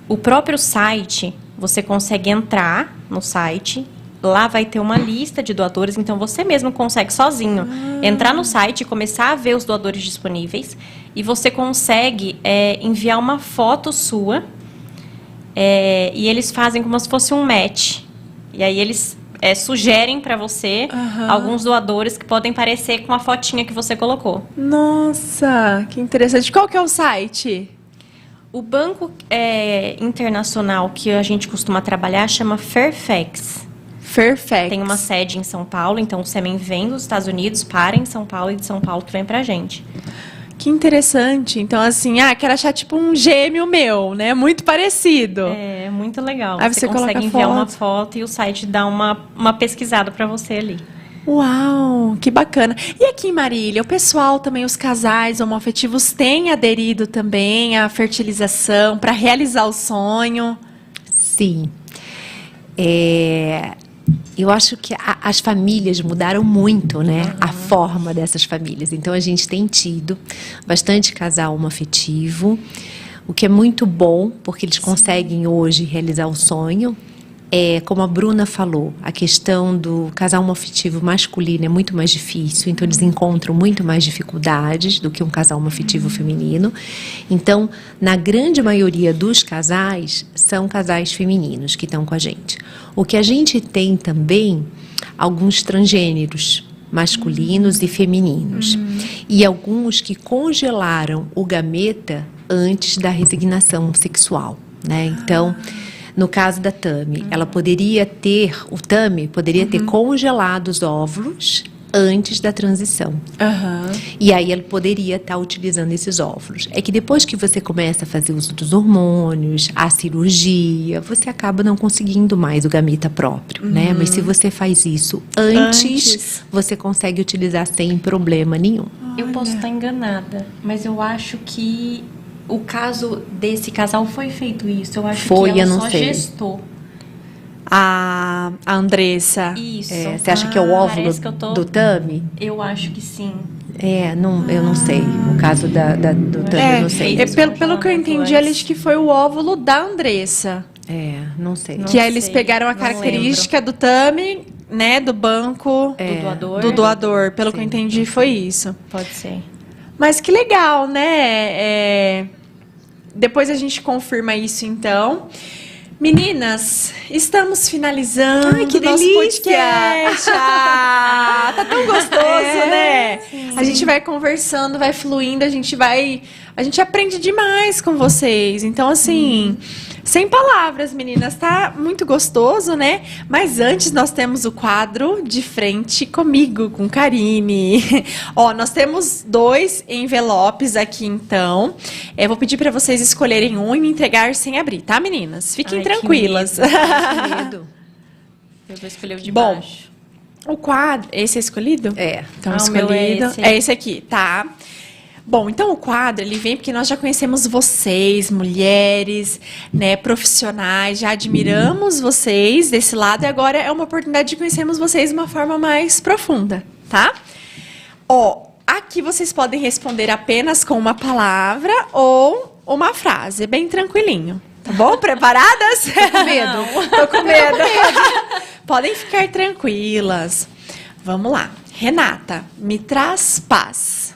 o próprio site, você consegue entrar no site, lá vai ter uma lista de doadores, então você mesmo consegue sozinho entrar no site e começar a ver os doadores disponíveis, e você consegue enviar uma foto sua, e eles fazem como se fosse um match, e aí eles sugerem para você alguns doadores que podem parecer com a fotinha que você colocou. Nossa, que interessante. Qual que é o site? O banco internacional que a gente costuma trabalhar chama Fairfax. Fairfax. Tem uma sede em São Paulo, então o sêmen vem dos Estados Unidos, para em São Paulo, e de São Paulo que vem pra gente. Que interessante. Então, assim, quero achar tipo um gêmeo meu, né? Muito parecido. É muito legal. Aí você consegue enviar uma foto e o site dá uma pesquisada para você ali. Uau, que bacana. E aqui em Marília, o pessoal também, os casais homoafetivos têm aderido também à fertilização para realizar o sonho? Sim. Eu acho que as famílias mudaram muito, né? A forma dessas famílias. Então, a gente tem tido bastante casal homoafetivo, o que é muito bom, porque eles conseguem hoje realizar o sonho, Como a Bruna falou, a questão do casal homoafetivo masculino é muito mais difícil, então eles encontram muito mais dificuldades do que um casal homoafetivo feminino. Então, na grande maioria dos casais, são casais femininos que estão com a gente. O que a gente tem também, alguns transgêneros, masculinos e femininos. E alguns que congelaram o gameta antes da resignação sexual, né? Então, no caso da Tami, o Tami poderia ter congelado os óvulos antes da transição. E aí ele poderia estar utilizando esses óvulos. É que depois que você começa a fazer uso dos hormônios, a cirurgia, você acaba não conseguindo mais o gameta próprio, né? Mas se você faz isso antes, você consegue utilizar sem problema nenhum. Eu posso estar enganada, mas eu acho que o caso desse casal foi feito isso. Eu acho que ela só gestou. A Andressa. Isso. Você acha que é o óvulo do Tami? Eu acho que sim. Eu não sei. O caso do Tami, eu não sei. Pelo que eu entendi, acho que foi o óvulo da Andressa. Não sei. Que aí eles pegaram a característica do Tami, né, do banco do doador. Pelo que eu entendi, foi isso. Pode ser. Mas que legal, né? Depois a gente confirma isso, então. Meninas, estamos finalizando que nosso delícia! podcast. Tá tão gostoso, né? Sim. A gente vai conversando, vai fluindo, a gente aprende demais com vocês. Então, assim, sem palavras, meninas, tá muito gostoso, né? Mas antes nós temos o quadro De Frente Comigo, com Karine. Nós temos 2 envelopes aqui, então. Eu vou pedir para vocês escolherem um e me entregar sem abrir, tá, meninas? Fiquem tranquilas. Que medo. Eu vou escolher o de baixo. O quadro... Esse é escolhido? Então, escolhido. O meu é esse aqui, tá? Bom, então o quadro, ele vem porque nós já conhecemos vocês, mulheres, né, profissionais, já admiramos vocês desse lado e agora é uma oportunidade de conhecermos vocês de uma forma mais profunda, tá? Aqui vocês podem responder apenas com uma palavra ou uma frase, bem tranquilinho, tá bom? Preparadas? Tô com medo. Tô com medo. Podem ficar tranquilas. Vamos lá. Renata, me traz paz.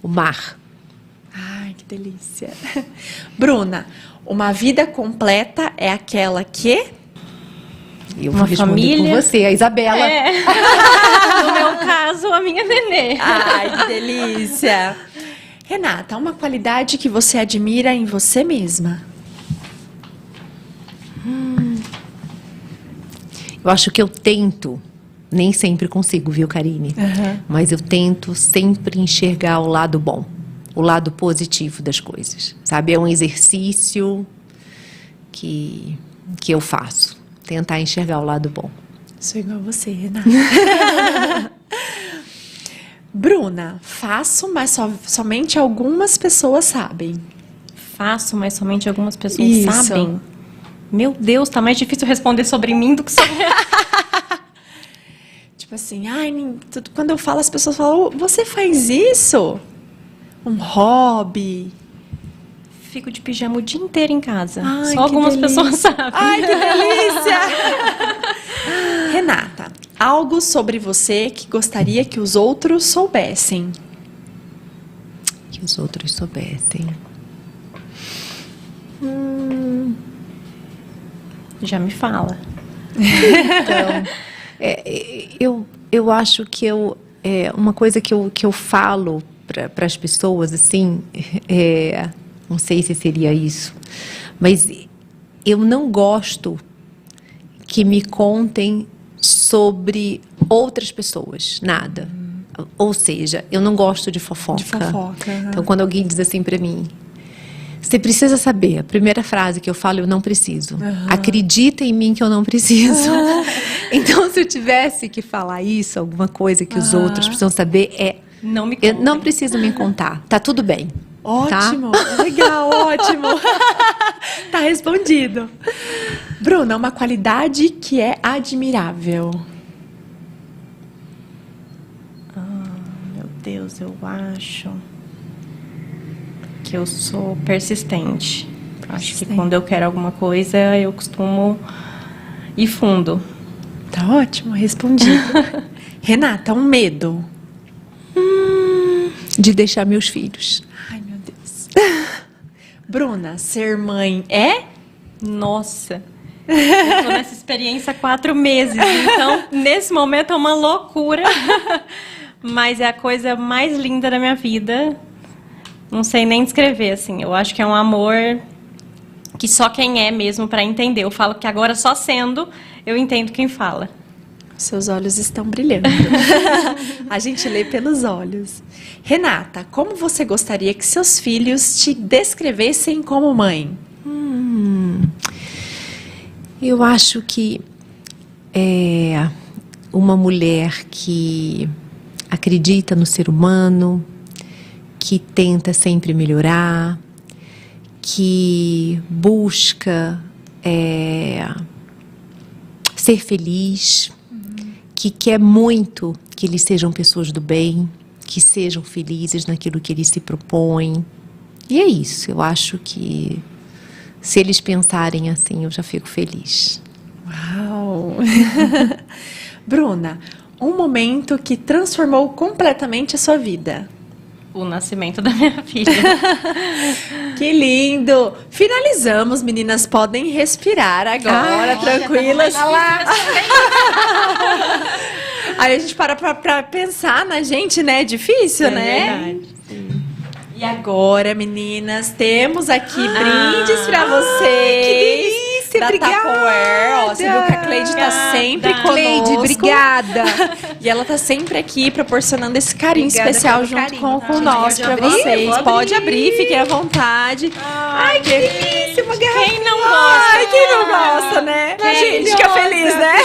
O mar. Ai, que delícia. Bruna, uma vida completa é aquela que... Eu vou responder por você, a Isabela. No meu caso, a minha nenê. Ai, que delícia. Renata, uma qualidade que você admira em você mesma? Eu acho que eu tento, nem sempre consigo, viu, Karine? Mas eu tento sempre enxergar o lado bom, o lado positivo das coisas, sabe? É um exercício que eu faço, tentar enxergar o lado bom. Sou igual a você, Renata. Bruna, faço, mas somente algumas pessoas sabem. Faço, mas somente algumas pessoas sabem. Meu Deus, tá mais difícil responder sobre mim do que sobre... Tipo assim, quando eu falo, as pessoas falam, você faz isso? Um hobby? Fico de pijama o dia inteiro em casa. Ai, só algumas pessoas sabem. Ai, que delícia! Renata, algo sobre você que gostaria que os outros soubessem? Que os outros soubessem. Já me fala. Então, eu acho que uma coisa que eu falo para as pessoas, assim, não sei se seria isso, mas eu não gosto que me contem sobre outras pessoas, nada. Ou seja, eu não gosto de fofoca. Então, quando alguém diz assim para mim, você precisa saber, a primeira frase que eu falo, eu não preciso. Acredita em mim que eu não preciso. Então, se eu tivesse que falar isso, alguma coisa que os outros precisam saber, não me eu não preciso me contar. Tá tudo bem. Ótimo, tá? Legal, ótimo. Tá respondido. Bruna, uma qualidade que é admirável. Meu Deus, eu acho que eu sou persistente. Acho que quando eu quero alguma coisa, eu costumo e fundo. Tá ótimo, respondido. Renata, um medo. De deixar meus filhos. Ai, meu Deus. Bruna, ser mãe é? Nossa, eu tô nessa experiência há 4 meses, então nesse momento é uma loucura, mas é a coisa mais linda da minha vida. Não sei nem descrever, assim. Eu acho que é um amor que só quem é mesmo para entender. Eu falo que agora só sendo eu entendo quem fala. Seus olhos estão brilhando. A gente lê pelos olhos. Renata, como você gostaria que seus filhos te descrevessem como mãe? Eu acho que é uma mulher que acredita no ser humano, que tenta sempre melhorar, que busca ser feliz, que quer muito que eles sejam pessoas do bem, que sejam felizes naquilo que eles se propõem. E é isso, eu acho que se eles pensarem assim, eu já fico feliz. Uau! Bruna, um momento que transformou completamente a sua vida. O nascimento da minha filha. Que lindo! Finalizamos, meninas, podem respirar agora, tranquilas. Aí a gente para pra pensar na gente, né? É difícil, né? Verdade. E agora, meninas, temos aqui brindes pra vocês. Que delícia, da obrigada. Tupperware. Ó, você viu que a Cleide tá sempre conosco. Cleide, obrigada. E ela tá sempre aqui proporcionando esse carinho Obrigada especial pelo junto carinho, com nós pra Pode abrir? vocês. Vou Pode abrir. abrir, fiquem à vontade. Ai, que delícia, uma garrafa. Quem não gosta? Ai, quem não gosta, né? A gente fica feliz, né?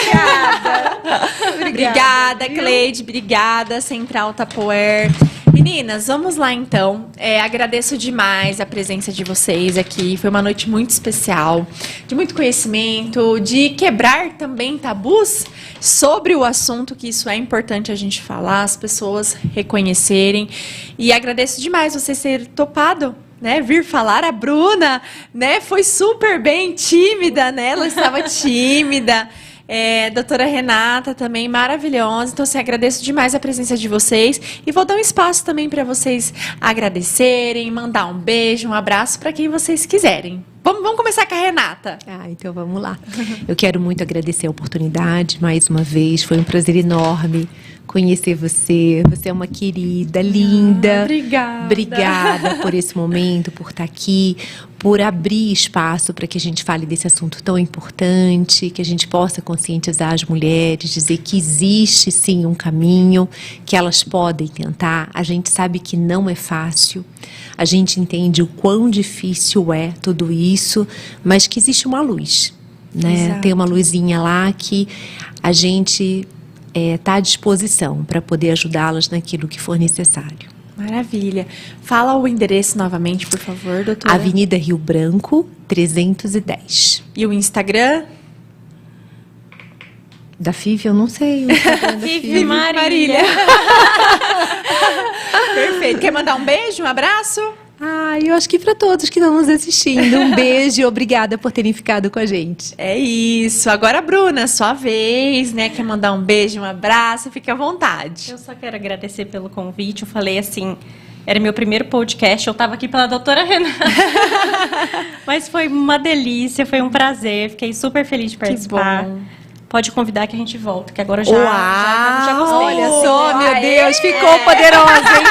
Obrigada, Cleide. Obrigada, Central Tupperware. Meninas, vamos lá então. Agradeço demais a presença de vocês aqui. Foi uma noite muito especial, de muito conhecimento, de quebrar também tabus sobre o assunto, que isso é importante a gente falar, as pessoas reconhecerem. E agradeço demais vocês terem topado, né, vir falar. A Bruna, né, foi super bem tímida, né? Ela estava tímida. Doutora Renata também, maravilhosa. Então, assim, agradeço demais a presença de vocês. E vou dar um espaço também para vocês agradecerem, mandar um beijo, um abraço para quem vocês quiserem. Vamos começar com a Renata. Então vamos lá. Eu quero muito agradecer a oportunidade, mais uma vez. Foi um prazer enorme conhecer você. Você é uma querida, linda. Obrigada. Obrigada por esse momento, por estar aqui, por abrir espaço para que a gente fale desse assunto tão importante, que a gente possa conscientizar as mulheres, dizer que existe sim um caminho, que elas podem tentar. A gente sabe que não é fácil, a gente entende o quão difícil é tudo isso, mas que existe uma luz, né? Exato. Tem uma luzinha lá que a gente está à disposição para poder ajudá-las naquilo que for necessário. Maravilha. Fala o endereço novamente, por favor, doutora. Avenida Rio Branco, 310. E o Instagram? Da FIV, eu não sei. O Instagram da Vive Marília. Perfeito. Quer mandar um beijo, um abraço? Eu acho que para todos que estão nos assistindo, um beijo e obrigada por terem ficado com a gente. É isso. Agora, Bruna, sua vez, né? Quer mandar um beijo, um abraço? Fique à vontade. Eu só quero agradecer pelo convite. Eu falei assim, era meu primeiro podcast, eu estava aqui pela doutora Renata. Mas foi uma delícia, foi um prazer. Fiquei super feliz de participar. bom. Pode convidar que a gente volta, que agora eu Uau! já gostei. Olha só, meu Aê! Deus, ficou poderosa, hein?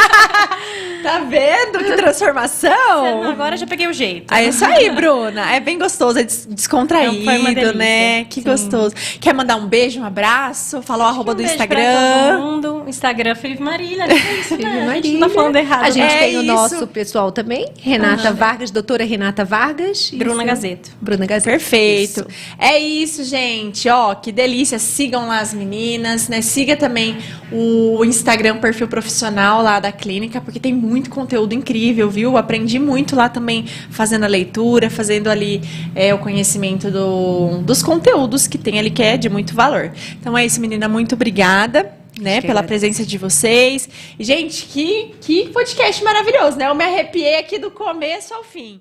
Tá vendo que transformação? Agora eu já peguei o jeito. É isso aí, Bruna. É bem gostoso, é descontraído, Foi uma delícia. né? Que Sim. gostoso. Quer mandar um beijo, um abraço? Falar o arroba do beijo Instagram. pra todo mundo. Instagram Felipe Marília. É isso, né? A gente não tá falando errado. A gente É tem o isso. nosso pessoal também, Renata Vargas, doutora Renata Vargas. Bruna Isso. Gazeto. Bruna Gazeto. Perfeito. Isso. É isso, gente. Ó, que delícia. Sigam lá as meninas, né? Siga também o Instagram, perfil profissional lá da clínica, porque tem muito conteúdo incrível, viu? Aprendi muito lá também, fazendo a leitura, fazendo ali o conhecimento dos conteúdos que tem ali, que é de muito valor. Então é isso, menina. Muito obrigada, né, pela presença de vocês. E, gente, que podcast maravilhoso, né? Eu me arrepiei aqui do começo ao fim.